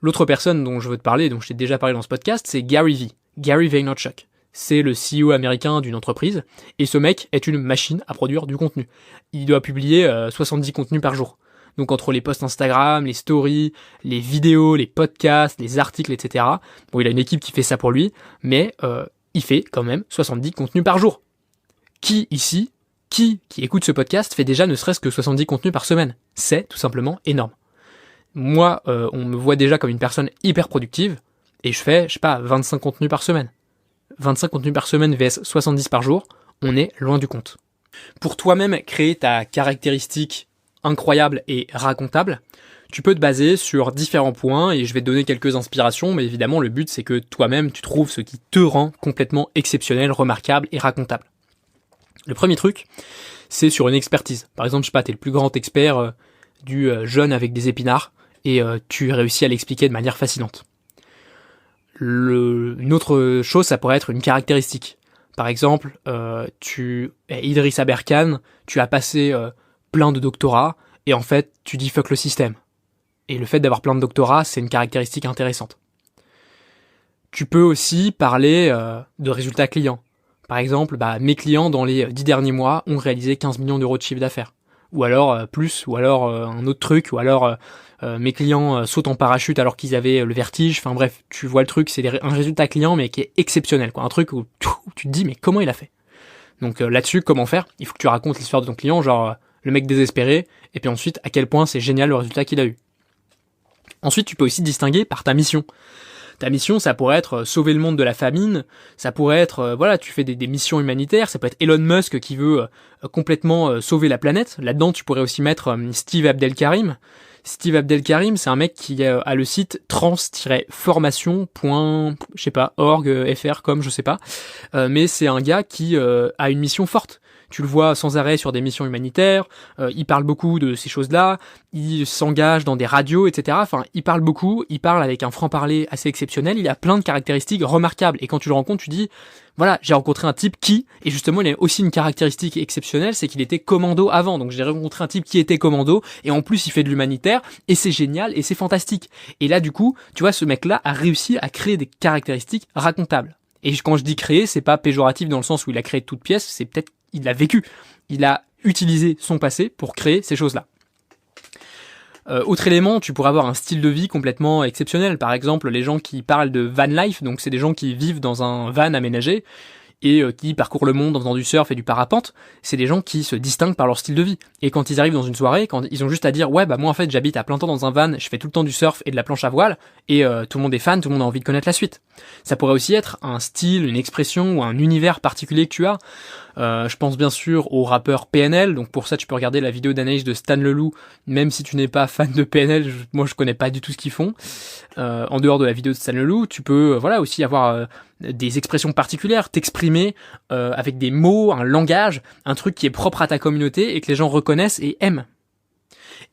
L'autre personne dont je veux te parler, dont je t'ai déjà parlé dans ce podcast, c'est Gary V. Gary Vaynerchuk. C'est le CEO américain d'une entreprise, et ce mec est une machine à produire du contenu. Il doit publier 70 contenus par jour. Donc entre les posts Instagram, les stories, les vidéos, les podcasts, les articles, etc. Bon, il a une équipe qui fait ça pour lui, mais il fait quand même 70 contenus par jour. Qui ici, qui écoute ce podcast, fait déjà ne serait-ce que 70 contenus par semaine? C'est tout simplement énorme. Moi, on me voit déjà comme une personne hyper productive, et je fais, je sais pas, 25 contenus par semaine. 25 contenus par semaine vs 70 par jour, on est loin du compte. Pour toi-même créer ta caractéristique incroyable et racontable, tu peux te baser sur différents points, et je vais te donner quelques inspirations, mais évidemment le but c'est que toi-même tu trouves ce qui te rend complètement exceptionnel, remarquable et racontable. Le premier truc, c'est sur une expertise. Par exemple, je sais pas, t'es le plus grand expert du jeûne avec des épinards, et tu réussis à l'expliquer de manière fascinante. Une autre chose, ça pourrait être une caractéristique. Par exemple, tu es Idriss Aberkan, tu as passé plein de doctorats, et en fait, tu dis fuck le système. Et le fait d'avoir plein de doctorats, c'est une caractéristique intéressante. Tu peux aussi parler de résultats clients. Par exemple, mes clients dans les 10 derniers mois ont réalisé 15 millions d'euros de chiffre d'affaires. Ou alors plus, ou alors un autre truc, ou alors mes clients sautent en parachute alors qu'ils avaient le vertige. Enfin bref, tu vois le truc, c'est un résultat client mais qui est exceptionnel, quoi. Un truc où tu te dis mais comment il a fait? Donc là-dessus, comment faire? Il faut que tu racontes l'histoire de ton client, genre le mec désespéré, et puis ensuite à quel point c'est génial le résultat qu'il a eu. Ensuite, tu peux aussi distinguer par ta mission. Ta mission, ça pourrait être sauver le monde de la famine, ça pourrait être, tu fais des missions humanitaires, ça peut être Elon Musk qui veut complètement sauver la planète. Là-dedans, tu pourrais aussi mettre Steve Abdelkarim. Steve Abdelkarim, c'est un mec qui a le site trans-formation.org, fr, comme je sais pas. Mais c'est un gars qui a une mission forte. tu le vois sans arrêt sur des missions humanitaires, il parle beaucoup de ces choses-là, il s'engage dans des radios, etc. Enfin, il parle beaucoup, il parle avec un franc-parler assez exceptionnel, il a plein de caractéristiques remarquables. Et quand tu le rencontres, tu dis, voilà, j'ai rencontré un type qui, et justement, il a aussi une caractéristique exceptionnelle, c'est qu'il était commando avant. Donc j'ai rencontré un type qui était commando, et en plus il fait de l'humanitaire, et c'est génial, et c'est fantastique. Et là, du coup, tu vois, ce mec-là a réussi à créer des caractéristiques racontables. Et quand je dis créer, c'est pas péjoratif dans le sens où il a créé de toutes pièces, c'est peut-être, il l'a vécu. Il a utilisé son passé pour créer ces choses-là. Autre élément, tu pourrais avoir un style de vie complètement exceptionnel. Par exemple, les gens qui parlent de van life, donc c'est des gens qui vivent dans un van aménagé et qui parcourent le monde en faisant du surf et du parapente. C'est des gens qui se distinguent par leur style de vie. Et quand ils arrivent dans une soirée, quand ils ont juste à dire, ouais, bah moi en fait j'habite à plein temps dans un van, je fais tout le temps du surf et de la planche à voile, et tout le monde est fan, tout le monde a envie de connaître la suite. Ça pourrait aussi être un style, une expression ou un univers particulier que tu as. Je pense bien sûr au rappeur PNL, donc pour ça tu peux regarder la vidéo d'analyse de Stan Leloup, même si tu n'es pas fan de PNL, moi je connais pas du tout ce qu'ils font. En dehors de la vidéo de Stan Leloup, tu peux voilà aussi avoir des expressions particulières, t'exprimer avec des mots, un langage, un truc qui est propre à ta communauté et que les gens reconnaissent et aiment.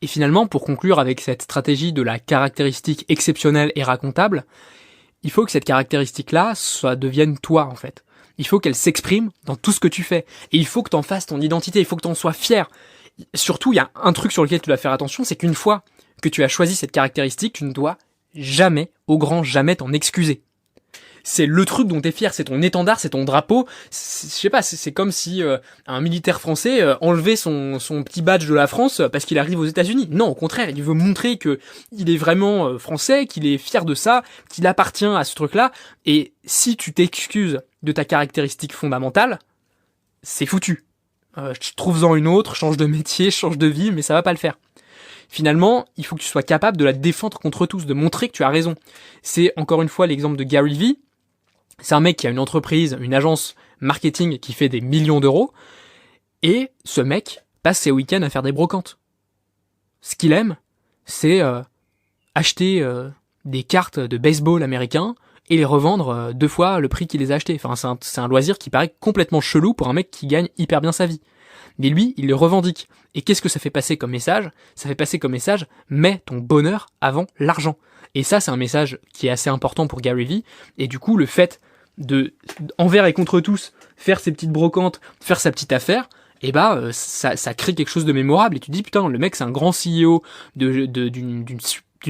Et finalement, pour conclure avec cette stratégie de la caractéristique exceptionnelle et racontable, il faut que cette caractéristique-là devienne toi en fait. Il faut qu'elle s'exprime dans tout ce que tu fais. Et il faut que t'en fasses ton identité, il faut que t'en sois fier. Surtout, il y a un truc sur lequel tu dois faire attention, c'est qu'une fois que tu as choisi cette caractéristique, tu ne dois jamais, au grand jamais, t'en excuser. C'est le truc dont t'es fier, c'est ton étendard, c'est ton drapeau. Je sais pas, c'est comme si un militaire français enlevait son petit badge de la France parce qu'il arrive aux États-Unis. Non, au contraire, il veut montrer que il est vraiment français, qu'il est fier de ça, qu'il appartient à ce truc-là. Et si tu t'excuses de ta caractéristique fondamentale, c'est foutu. Trouve-en une autre, change de métier, change de vie, mais ça va pas le faire. Finalement, il faut que tu sois capable de la défendre contre tous, de montrer que tu as raison. C'est encore une fois l'exemple de Gary Vee. C'est un mec qui a une entreprise, une agence marketing qui fait des millions d'euros, et ce mec passe ses week-ends à faire des brocantes. Ce qu'il aime, c'est acheter des cartes de baseball américains et les revendre 2 fois le prix qu'il les a achetées. Enfin, c'est un loisir qui paraît complètement chelou pour un mec qui gagne hyper bien sa vie. Mais lui, il le revendique. Et qu'est-ce que ça fait passer comme message ? Ça fait passer comme message, mets ton bonheur avant l'argent. Et ça, c'est un message qui est assez important pour Gary Vee. Et du coup, le fait de, envers et contre tous, faire ses petites brocantes, faire sa petite affaire, et bah, ça crée quelque chose de mémorable. Et tu te dis, putain, le mec, c'est un grand CEO d'une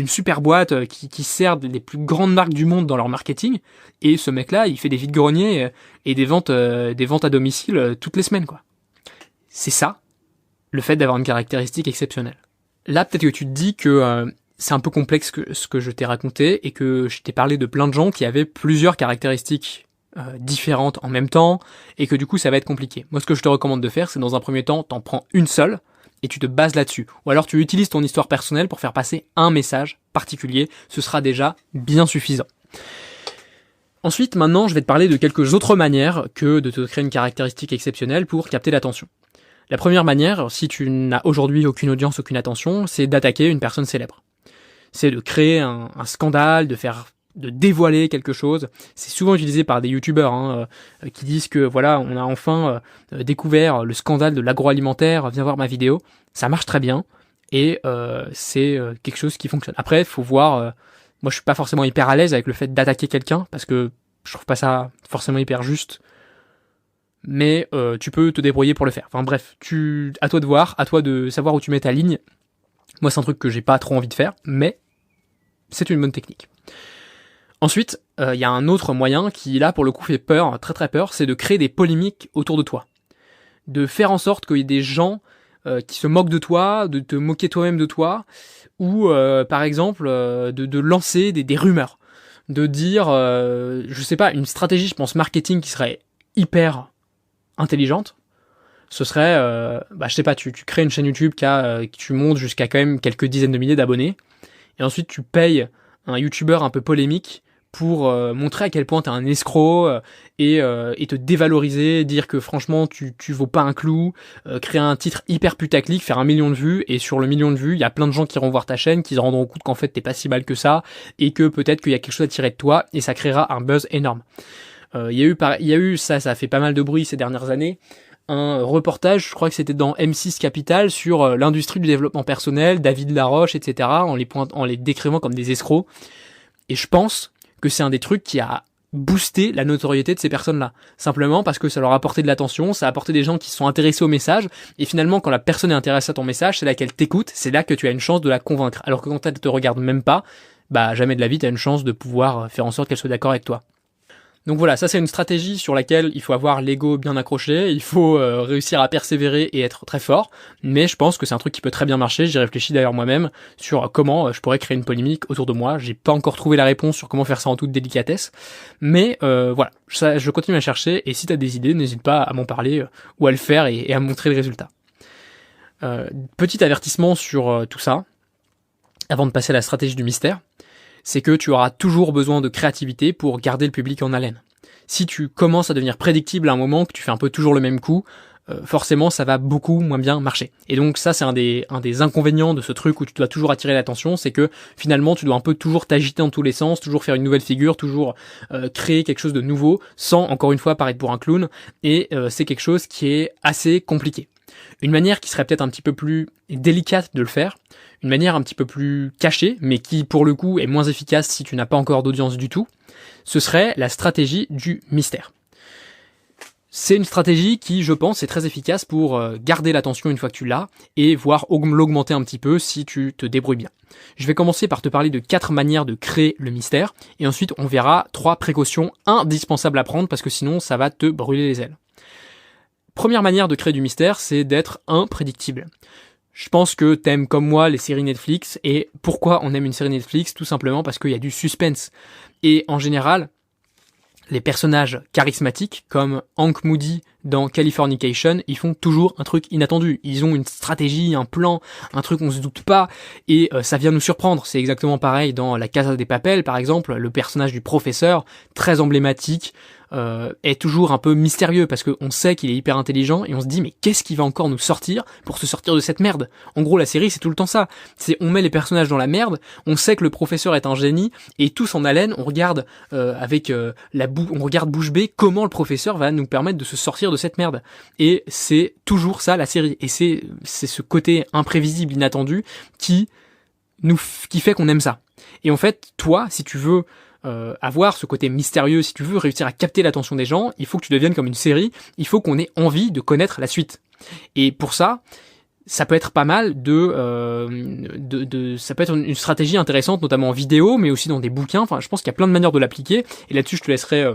super boîte qui sert des plus grandes marques du monde dans leur marketing. Et ce mec-là, il fait des vides-greniers et des ventes à domicile toutes les semaines, quoi. C'est ça, le fait d'avoir une caractéristique exceptionnelle. Là, peut-être que tu te dis que c'est un peu complexe ce que je t'ai raconté et que je t'ai parlé de plein de gens qui avaient plusieurs caractéristiques différentes en même temps et que du coup, ça va être compliqué. Moi, ce que je te recommande de faire, c'est dans un premier temps, t'en prends une seule et tu te bases là-dessus. Ou alors, tu utilises ton histoire personnelle pour faire passer un message particulier. Ce sera déjà bien suffisant. Ensuite, maintenant, je vais te parler de quelques autres manières que de te créer une caractéristique exceptionnelle pour capter l'attention. La première manière, si tu n'as aujourd'hui aucune audience, aucune attention, c'est d'attaquer une personne célèbre. C'est de créer un scandale, de dévoiler quelque chose. C'est souvent utilisé par des youtubeurs qui disent que voilà, on a enfin découvert le scandale de l'agroalimentaire, viens voir ma vidéo. Ça marche très bien et c'est quelque chose qui fonctionne. Après, faut voir. Moi, je suis pas forcément hyper à l'aise avec le fait d'attaquer quelqu'un parce que je trouve pas ça forcément hyper juste. Mais tu peux te débrouiller pour le faire. Enfin bref, à toi de voir, à toi de savoir où tu mets ta ligne. Moi, c'est un truc que j'ai pas trop envie de faire, mais c'est une bonne technique. Ensuite, y a un autre moyen qui, là, pour le coup, fait peur, très très peur, c'est de créer des polémiques autour de toi. De faire en sorte qu'il y ait des gens qui se moquent de toi, de te moquer toi-même de toi, ou par exemple, de lancer des rumeurs. De dire, je sais pas, une stratégie, je pense, marketing qui serait hyper intelligente, ce serait, je sais pas, tu crées une chaîne YouTube que tu montes jusqu'à quand même quelques dizaines de milliers d'abonnés, et ensuite tu payes un YouTuber un peu polémique pour montrer à quel point t'es un escroc et te dévaloriser, dire que franchement tu vaux pas un clou, créer un titre hyper putaclic, faire 1 million de vues, et sur le million de vues, il y a plein de gens qui iront voir ta chaîne, qui se rendront compte qu'en fait t'es pas si mal que ça, et que peut-être qu'il y a quelque chose à tirer de toi, et ça créera un buzz énorme. Il y a eu ça a fait pas mal de bruit ces dernières années, un reportage, je crois que c'était dans M6 Capital, sur l'industrie du développement personnel, David Laroche, etc., en les décrivant comme des escrocs. Et je pense que c'est un des trucs qui a boosté la notoriété de ces personnes-là. Simplement parce que ça leur a apporté de l'attention, ça a apporté des gens qui se sont intéressés au message, et finalement, quand la personne est intéressée à ton message, c'est là qu'elle t'écoute, c'est là que tu as une chance de la convaincre. Alors que quand elle te regarde même pas, bah jamais de la vie, tu as une chance de pouvoir faire en sorte qu'elle soit d'accord avec toi. Donc voilà, ça c'est une stratégie sur laquelle il faut avoir l'ego bien accroché, il faut réussir à persévérer et être très fort, mais je pense que c'est un truc qui peut très bien marcher. J'y réfléchis d'ailleurs moi-même sur comment je pourrais créer une polémique autour de moi. J'ai pas encore trouvé la réponse sur comment faire ça en toute délicatesse, mais voilà, ça, je continue à chercher, et si t'as des idées, n'hésite pas à m'en parler ou à le faire et à me montrer le résultat. Petit avertissement sur tout ça, avant de passer à la stratégie du mystère, c'est que tu auras toujours besoin de créativité pour garder le public en haleine. Si tu commences à devenir prédictible à un moment, que tu fais un peu toujours le même coup, forcément ça va beaucoup moins bien marcher. Et donc ça c'est un des inconvénients de ce truc où tu dois toujours attirer l'attention, c'est que finalement tu dois un peu toujours t'agiter dans tous les sens, toujours faire une nouvelle figure, toujours créer quelque chose de nouveau, sans encore une fois paraître pour un clown, et c'est quelque chose qui est assez compliqué. Une manière qui serait peut-être un petit peu plus délicate de le faire, une manière un petit peu plus cachée, mais qui pour le coup est moins efficace si tu n'as pas encore d'audience du tout, ce serait la stratégie du mystère. C'est une stratégie qui, je pense, est très efficace pour garder l'attention une fois que tu l'as, et voire l'augmenter un petit peu si tu te débrouilles bien. Je vais commencer par te parler de 4 manières de créer le mystère, et ensuite on verra 3 précautions indispensables à prendre, parce que sinon ça va te brûler les ailes. Première manière de créer du mystère, c'est d'être imprédictible. Je pense que t'aimes comme moi les séries Netflix, et pourquoi on aime une série Netflix? Tout simplement parce qu'il y a du suspense. Et en général, les personnages charismatiques, comme Hank Moody dans Californication, ils font toujours un truc inattendu. Ils ont une stratégie, un plan, un truc on se doute pas, et ça vient nous surprendre. C'est exactement pareil dans La Casa de Papel, par exemple, le personnage du professeur, très emblématique, est toujours un peu mystérieux parce qu'on sait qu'il est hyper intelligent et on se dit mais qu'est-ce qui va encore nous sortir pour se sortir de cette merde. En gros la série c'est tout le temps ça, c'est on met les personnages dans la merde, on sait que le professeur est un génie et tous en haleine on regarde on regarde bouche bée comment le professeur va nous permettre de se sortir de cette merde, et c'est toujours ça la série, et c'est ce côté imprévisible, inattendu qui fait qu'on aime ça. Et en fait toi si tu veux avoir ce côté mystérieux, si tu veux réussir à capter l'attention des gens, il faut que tu deviennes comme une série, il faut qu'on ait envie de connaître la suite. Et pour ça, ça peut être pas mal ça peut être une stratégie intéressante, notamment en vidéo, mais aussi dans des bouquins. Enfin, je pense qu'il y a plein de manières de l'appliquer, et là-dessus je te laisserai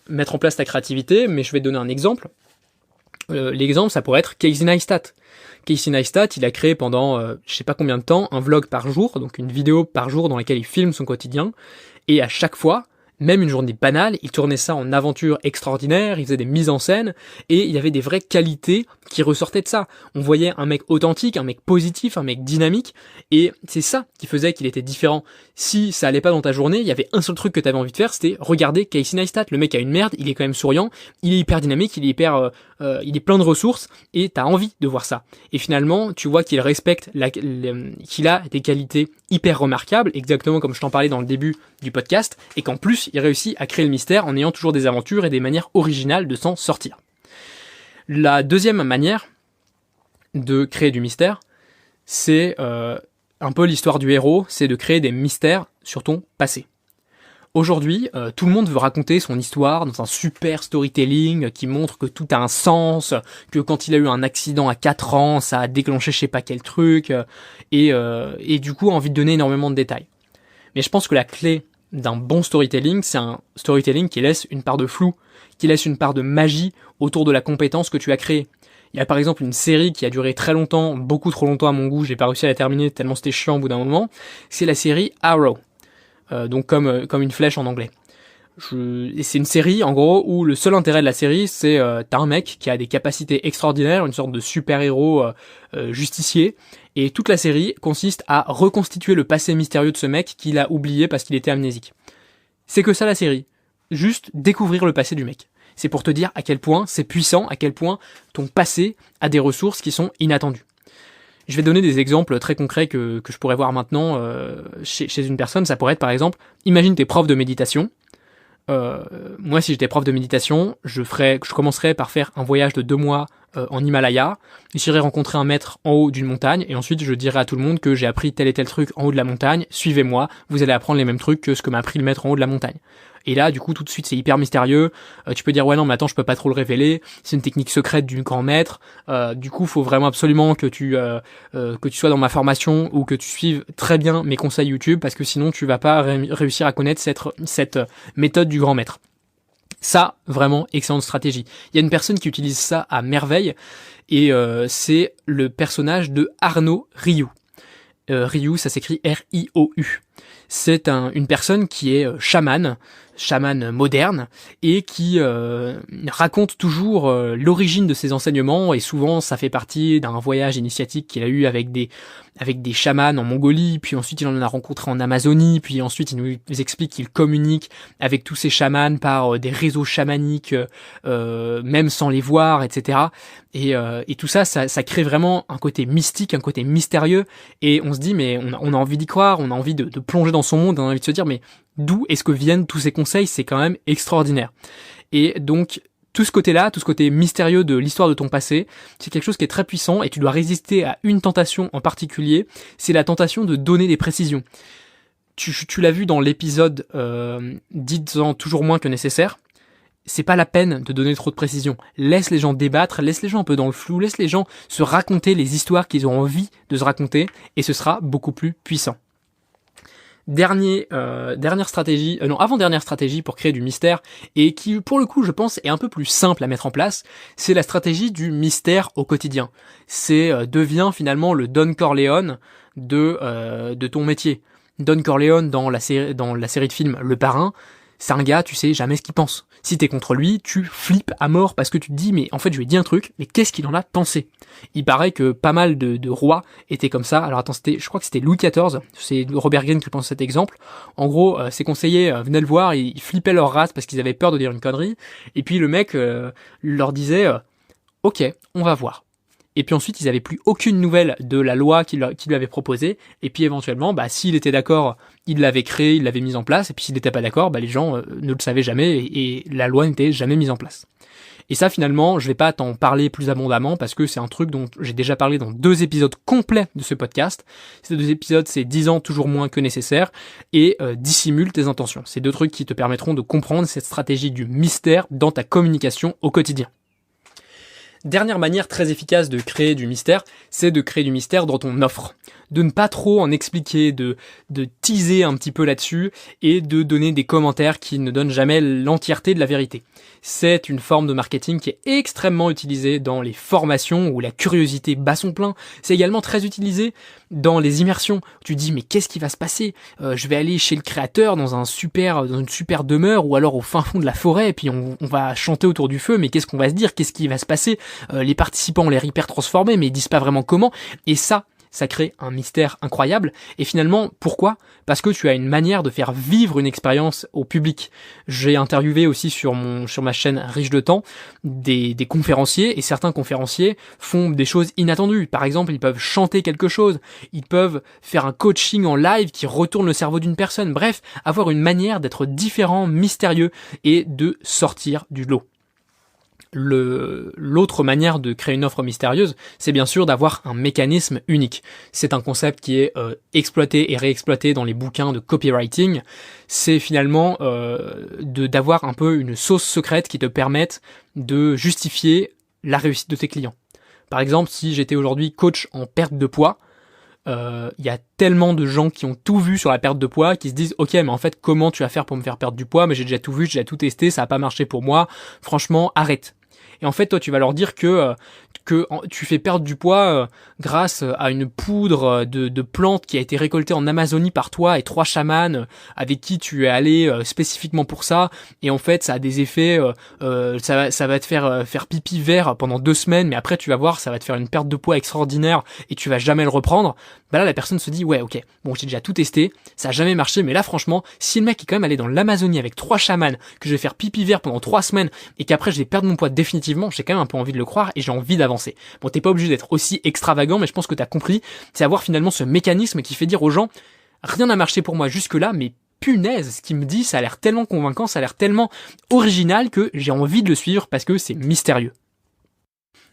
mettre en place ta créativité, mais je vais te donner un exemple. L'exemple, ça pourrait être Casey Neistat. Casey Neistat, il a créé pendant je sais pas combien de temps un vlog par jour, donc une vidéo par jour dans laquelle il filme son quotidien, et à chaque fois, même une journée banale, il tournait ça en aventure extraordinaire, il faisait des mises en scène, et il y avait des vraies qualités qui ressortaient de ça. On voyait un mec authentique, un mec positif, un mec dynamique, et c'est ça qui faisait qu'il était différent. Si ça allait pas dans ta journée, il y avait un seul truc que t'avais envie de faire, c'était regarder Casey Neistat. Le mec a une merde, il est quand même souriant, il est hyper dynamique, il est plein de ressources, et t'as envie de voir ça. Et finalement, tu vois qu'il respecte, qu'il a des qualités hyper remarquables, exactement comme je t'en parlais dans le début du podcast, et qu'en plus, il réussit à créer le mystère en ayant toujours des aventures et des manières originales de s'en sortir. La deuxième manière de créer du mystère, c'est un peu l'histoire du héros, c'est de créer des mystères sur ton passé. Aujourd'hui, tout le monde veut raconter son histoire dans un super storytelling qui montre que tout a un sens, que quand il a eu un accident à 4 ans, ça a déclenché je sais pas quel truc, et du coup a envie de donner énormément de détails. Mais je pense que la clé d'un bon storytelling, c'est un storytelling qui laisse une part de flou, qui laisse une part de magie autour de la compétence que tu as créée. Il y a par exemple une série qui a duré très longtemps, beaucoup trop longtemps à mon goût, j'ai pas réussi à la terminer tellement c'était chiant au bout d'un moment, c'est la série Arrow. Donc comme une flèche en anglais. Et c'est une série en gros où le seul intérêt de la série c'est t'as un mec qui a des capacités extraordinaires, une sorte de super-héros justicier, et toute la série consiste à reconstituer le passé mystérieux de ce mec qu'il a oublié parce qu'il était amnésique. C'est que ça la série, juste découvrir le passé du mec. C'est pour te dire à quel point c'est puissant, à quel point ton passé a des ressources qui sont inattendues. Je vais donner des exemples très concrets que je pourrais voir maintenant chez une personne. Ça pourrait être par exemple, imagine t'es prof de méditation, moi, si j'étais prof de méditation, je commencerais par faire un voyage de 2 mois en Himalaya. J'irais rencontrer un maître en haut d'une montagne et ensuite je dirais à tout le monde que j'ai appris tel et tel truc en haut de la montagne. Suivez-moi, vous allez apprendre les mêmes trucs que ce que m'a appris le maître en haut de la montagne. Et là, du coup, tout de suite, c'est hyper mystérieux. Tu peux dire ouais non, mais attends, je peux pas trop le révéler. C'est une technique secrète du grand maître. Du coup, faut vraiment absolument que tu sois dans ma formation ou que tu suives très bien mes conseils YouTube parce que sinon, tu vas pas réussir à connaître cette méthode du grand maître. Ça, vraiment, excellente stratégie. Il y a une personne qui utilise ça à merveille et c'est le personnage de Arnaud Rioux. Rioux, ça s'écrit R-I-O-U. C'est une personne qui est chamane moderne, et qui raconte toujours l'origine de ses enseignements, et souvent ça fait partie d'un voyage initiatique qu'il a eu avec des chamans en Mongolie, puis ensuite il en a rencontré en Amazonie, puis ensuite il nous explique qu'il communique avec tous ces chamans par des réseaux chamaniques, même sans les voir, etc. Et tout ça crée vraiment un côté mystique, un côté mystérieux, et on se dit mais on a envie d'y croire, on a envie de plonger dans son monde, on a envie de se dire mais d'où est-ce que viennent tous ces conseils? C'est quand même extraordinaire. Et donc, tout ce côté mystérieux de l'histoire de ton passé, c'est quelque chose qui est très puissant et tu dois résister à une tentation en particulier, c'est la tentation de donner des précisions. Tu l'as vu dans l'épisode dites-en toujours moins que nécessaire. C'est pas la peine de donner trop de précisions. Laisse les gens débattre, laisse les gens un peu dans le flou, laisse les gens se raconter les histoires qu'ils ont envie de se raconter et ce sera beaucoup plus puissant. Avant-dernière stratégie pour créer du mystère, et qui pour le coup je pense est un peu plus simple à mettre en place, c'est la stratégie du mystère au quotidien. Devient finalement le Don Corleone de ton métier. Don Corleone dans la série de films Le Parrain, c'est un gars, tu sais jamais ce qu'il pense. Si t'es contre lui, tu flippes à mort parce que tu te dis mais en fait je lui ai dit un truc, mais qu'est-ce qu'il en a pensé? Il paraît que pas mal de rois étaient comme ça. Alors attends, je crois que c'était Louis XIV, c'est Robert Greene qui pense cet exemple. En gros, ses conseillers venaient le voir, ils flippaient leur race parce qu'ils avaient peur de dire une connerie, et puis le mec leur disait ok, on va voir. Et puis ensuite, ils n'avaient plus aucune nouvelle de la loi qu'il lui avait proposée. Et puis éventuellement, s'il était d'accord, il l'avait créée, il l'avait mise en place. Et puis s'il n'était pas d'accord, les gens ne le savaient jamais et la loi n'était jamais mise en place. Et ça, finalement, je vais pas t'en parler plus abondamment parce que c'est un truc dont j'ai déjà parlé dans 2 épisodes complets de ce podcast. Ces 2 épisodes, c'est 10 ans toujours moins que nécessaire et dissimule tes intentions. C'est 2 trucs qui te permettront de comprendre cette stratégie du mystère dans ta communication au quotidien. Dernière manière très efficace de créer du mystère, c'est de créer du mystère dans ton offre. De ne pas trop en expliquer, de teaser un petit peu là-dessus et de donner des commentaires qui ne donnent jamais l'entièreté de la vérité. C'est une forme de marketing qui est extrêmement utilisée dans les formations où la curiosité bat son plein. C'est également très utilisé dans les immersions. Tu dis mais qu'est-ce qui va se passer? Je vais aller chez le créateur dans une super demeure ou alors au fin fond de la forêt et puis on va chanter autour du feu, mais qu'est-ce qu'on va se dire? Qu'est-ce qui va se passer? Les participants ont l'air hyper transformés mais ils disent pas vraiment comment. Et ça crée un mystère incroyable. Et finalement, pourquoi? Parce que tu as une manière de faire vivre une expérience au public. J'ai interviewé aussi sur ma chaîne Riche de Temps des conférenciers, et certains conférenciers font des choses inattendues. Par exemple, ils peuvent chanter quelque chose, ils peuvent faire un coaching en live qui retourne le cerveau d'une personne. Bref, avoir une manière d'être différent, mystérieux et de sortir du lot. L'autre manière de créer une offre mystérieuse, c'est bien sûr d'avoir un mécanisme unique. C'est un concept qui est exploité et réexploité dans les bouquins de copywriting. C'est finalement d'avoir un peu une sauce secrète qui te permette de justifier la réussite de tes clients. Par exemple, si j'étais aujourd'hui coach en perte de poids, il y a tellement de gens qui ont tout vu sur la perte de poids, qui se disent ok mais en fait comment tu vas faire pour me faire perdre du poids, mais j'ai déjà tout vu, j'ai déjà tout testé, ça a pas marché pour moi, franchement arrête. Et en fait, toi, tu vas leur dire que tu fais perdre du poids grâce à une poudre de plantes qui a été récoltée en Amazonie par toi et 3 chamans avec qui tu es allé spécifiquement pour ça. Et en fait, ça a des effets, ça va te faire pipi vert pendant 2 semaines, mais après, tu vas voir, ça va te faire une perte de poids extraordinaire et tu vas jamais le reprendre. Là, la personne se dit, ouais, ok, bon, j'ai déjà tout testé, ça a jamais marché, mais là, franchement, si le mec est quand même allé dans l'Amazonie avec 3 chamans, que je vais faire pipi vert pendant 3 semaines et qu'après, je vais perdre mon poids définitivement, j'ai quand même un peu envie de le croire et j'ai envie d'avancer. Bon, t'es pas obligé d'être aussi extravagant, mais je pense que t'as compris, c'est avoir finalement ce mécanisme qui fait dire aux gens, rien n'a marché pour moi jusque-là, mais punaise, ce qu'il me dit, ça a l'air tellement convaincant, ça a l'air tellement original que j'ai envie de le suivre parce que c'est mystérieux.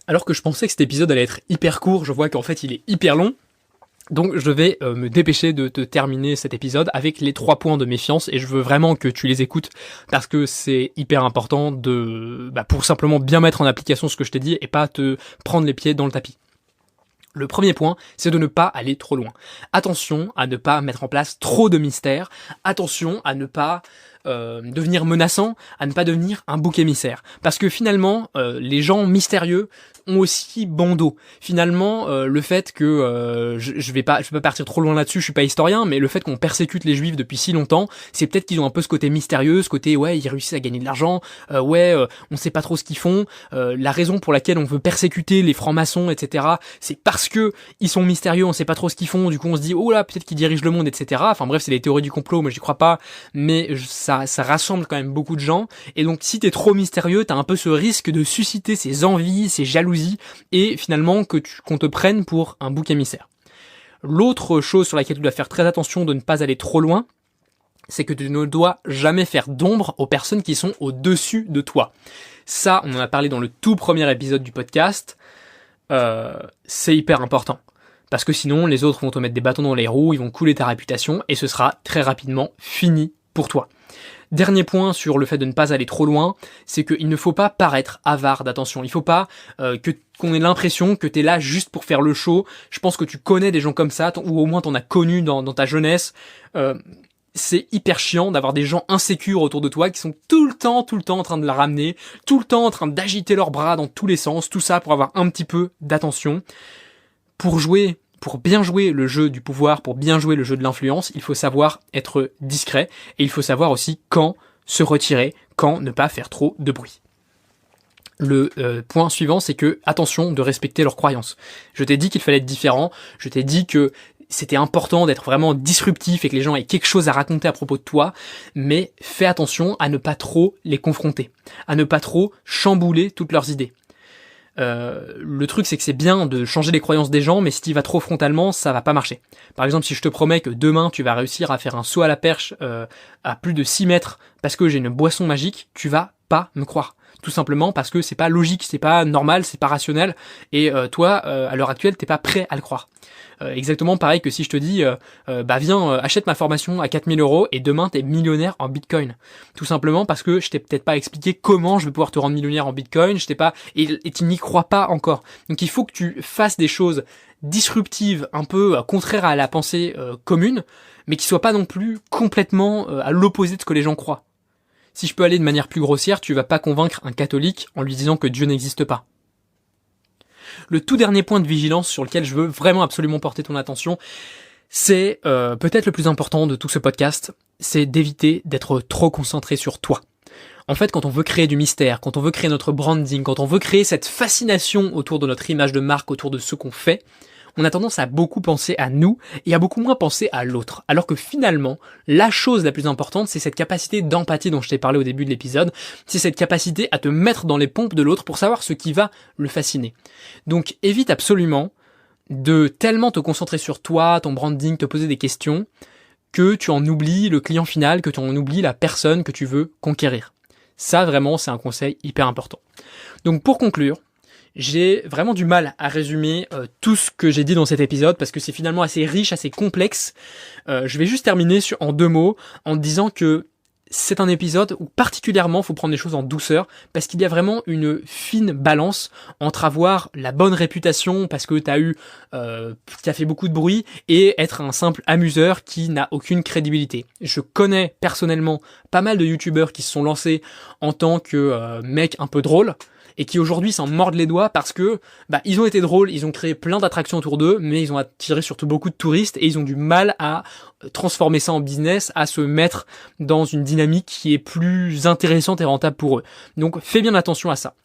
Alors que je pensais que cet épisode allait être hyper court, je vois qu'en fait il est hyper long. Donc je vais me dépêcher de te terminer cet épisode avec les 3 points de méfiance et je veux vraiment que tu les écoutes parce que c'est hyper important pour simplement bien mettre en application ce que je t'ai dit et pas te prendre les pieds dans le tapis. Le premier point, c'est de ne pas aller trop loin. Attention à ne pas mettre en place trop de mystères. Attention à ne pas devenir menaçant, à ne pas devenir un bouc émissaire. Parce que finalement, les gens mystérieux ont aussi bon dos. Finalement, le fait que je vais pas partir trop loin là-dessus, je suis pas historien, mais le fait qu'on persécute les juifs depuis si longtemps, c'est peut-être qu'ils ont un peu ce côté mystérieux, ce côté ouais, ils réussissent à gagner de l'argent, on sait pas trop ce qu'ils font. La raison pour laquelle on veut persécuter les francs-maçons, etc., c'est parce que ils sont mystérieux, on sait pas trop ce qu'ils font, du coup on se dit oh là, peut-être qu'ils dirigent le monde, etc. Enfin bref, c'est les théories du complot, moi j'y crois pas, mais ça rassemble quand même beaucoup de gens, et donc si t'es trop mystérieux, t'as un peu ce risque de susciter ces envies, ces jalousies, et finalement qu'on te prenne pour un bouc émissaire. L'autre chose sur laquelle tu dois faire très attention de ne pas aller trop loin, c'est que tu ne dois jamais faire d'ombre aux personnes qui sont au-dessus de toi. Ça, on en a parlé dans le tout premier épisode du podcast, c'est hyper important. Parce que sinon, les autres vont te mettre des bâtons dans les roues, ils vont couler ta réputation, et ce sera très rapidement fini pour toi. Dernier point sur le fait de ne pas aller trop loin, c'est qu'il ne faut pas paraître avare d'attention. Il faut pas qu'on ait l'impression que t'es là juste pour faire le show. Je pense que tu connais des gens comme ça, ou au moins t'en as connu dans ta jeunesse. C'est hyper chiant d'avoir des gens insécures autour de toi qui sont tout le temps en train de la ramener, tout le temps en train d'agiter leurs bras dans tous les sens, tout ça pour avoir un petit peu d'attention. Pour bien jouer le jeu du pouvoir, pour bien jouer le jeu de l'influence, il faut savoir être discret et il faut savoir aussi quand se retirer, quand ne pas faire trop de bruit. Le point suivant, c'est que attention de respecter leurs croyances. Je t'ai dit qu'il fallait être différent, je t'ai dit que c'était important d'être vraiment disruptif et que les gens aient quelque chose à raconter à propos de toi, mais fais attention à ne pas trop les confronter, à ne pas trop chambouler toutes leurs idées. Le truc c'est que c'est bien de changer les croyances des gens, mais si tu y vas trop frontalement, ça va pas marcher. Par exemple, si je te promets que demain tu vas réussir à faire un saut à la perche à plus de 6 mètres parce que j'ai une boisson magique, tu vas pas me croire. Tout simplement parce que c'est pas logique, c'est pas normal, c'est pas rationnel, et toi, à l'heure actuelle, t'es pas prêt à le croire. Exactement pareil que si je te dis viens, achète ma formation à 4 000 € et demain t'es millionnaire en bitcoin. Tout simplement parce que je t'ai peut-être pas expliqué comment je vais pouvoir te rendre millionnaire en bitcoin, et tu n'y crois pas encore. Donc il faut que tu fasses des choses disruptives, un peu contraires à la pensée commune, mais qui soient pas non plus complètement à l'opposé de ce que les gens croient. Si je peux aller de manière plus grossière, tu vas pas convaincre un catholique en lui disant que Dieu n'existe pas. Le tout dernier point de vigilance sur lequel je veux vraiment absolument porter ton attention, c'est peut-être le plus important de tout ce podcast, c'est d'éviter d'être trop concentré sur toi. En fait, quand on veut créer du mystère, quand on veut créer notre branding, quand on veut créer cette fascination autour de notre image de marque, autour de ce qu'on fait, on a tendance à beaucoup penser à nous et à beaucoup moins penser à l'autre. Alors que finalement, la chose la plus importante, c'est cette capacité d'empathie dont je t'ai parlé au début de l'épisode. C'est cette capacité à te mettre dans les pompes de l'autre pour savoir ce qui va le fasciner. Donc évite absolument de tellement te concentrer sur toi, ton branding, te poser des questions, que tu en oublies le client final, que tu en oublies la personne que tu veux conquérir. Ça vraiment, c'est un conseil hyper important. Donc pour conclure, j'ai vraiment du mal à résumer tout ce que j'ai dit dans cet épisode parce que c'est finalement assez riche, assez complexe. Je vais juste terminer en 2 mots en te disant que c'est un épisode où particulièrement faut prendre les choses en douceur parce qu'il y a vraiment une fine balance entre avoir la bonne réputation parce que t'as fait beaucoup de bruit et être un simple amuseur qui n'a aucune crédibilité. Je connais personnellement pas mal de youtubeurs qui se sont lancés en tant que mec un peu drôle et qui aujourd'hui s'en mordent les doigts parce que ils ont été drôles, ils ont créé plein d'attractions autour d'eux, mais ils ont attiré surtout beaucoup de touristes et ils ont du mal à transformer ça en business, à se mettre dans une dynamique qui est plus intéressante et rentable pour eux. Donc fais bien attention à ça.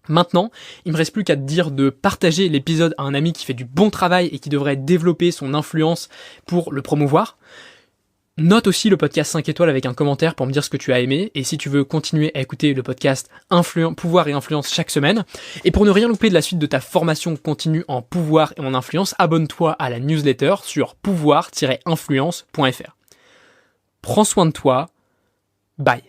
Maintenant, il me reste plus qu'à te dire de partager l'épisode à un ami qui fait du bon travail et qui devrait développer son influence pour le promouvoir. Note aussi le podcast 5 étoiles avec un commentaire pour me dire ce que tu as aimé et si tu veux continuer à écouter le podcast Pouvoir et Influence chaque semaine. Et pour ne rien louper de la suite de ta formation continue en pouvoir et en influence, abonne-toi à la newsletter sur pouvoir-influence.fr. Prends soin de toi. Bye.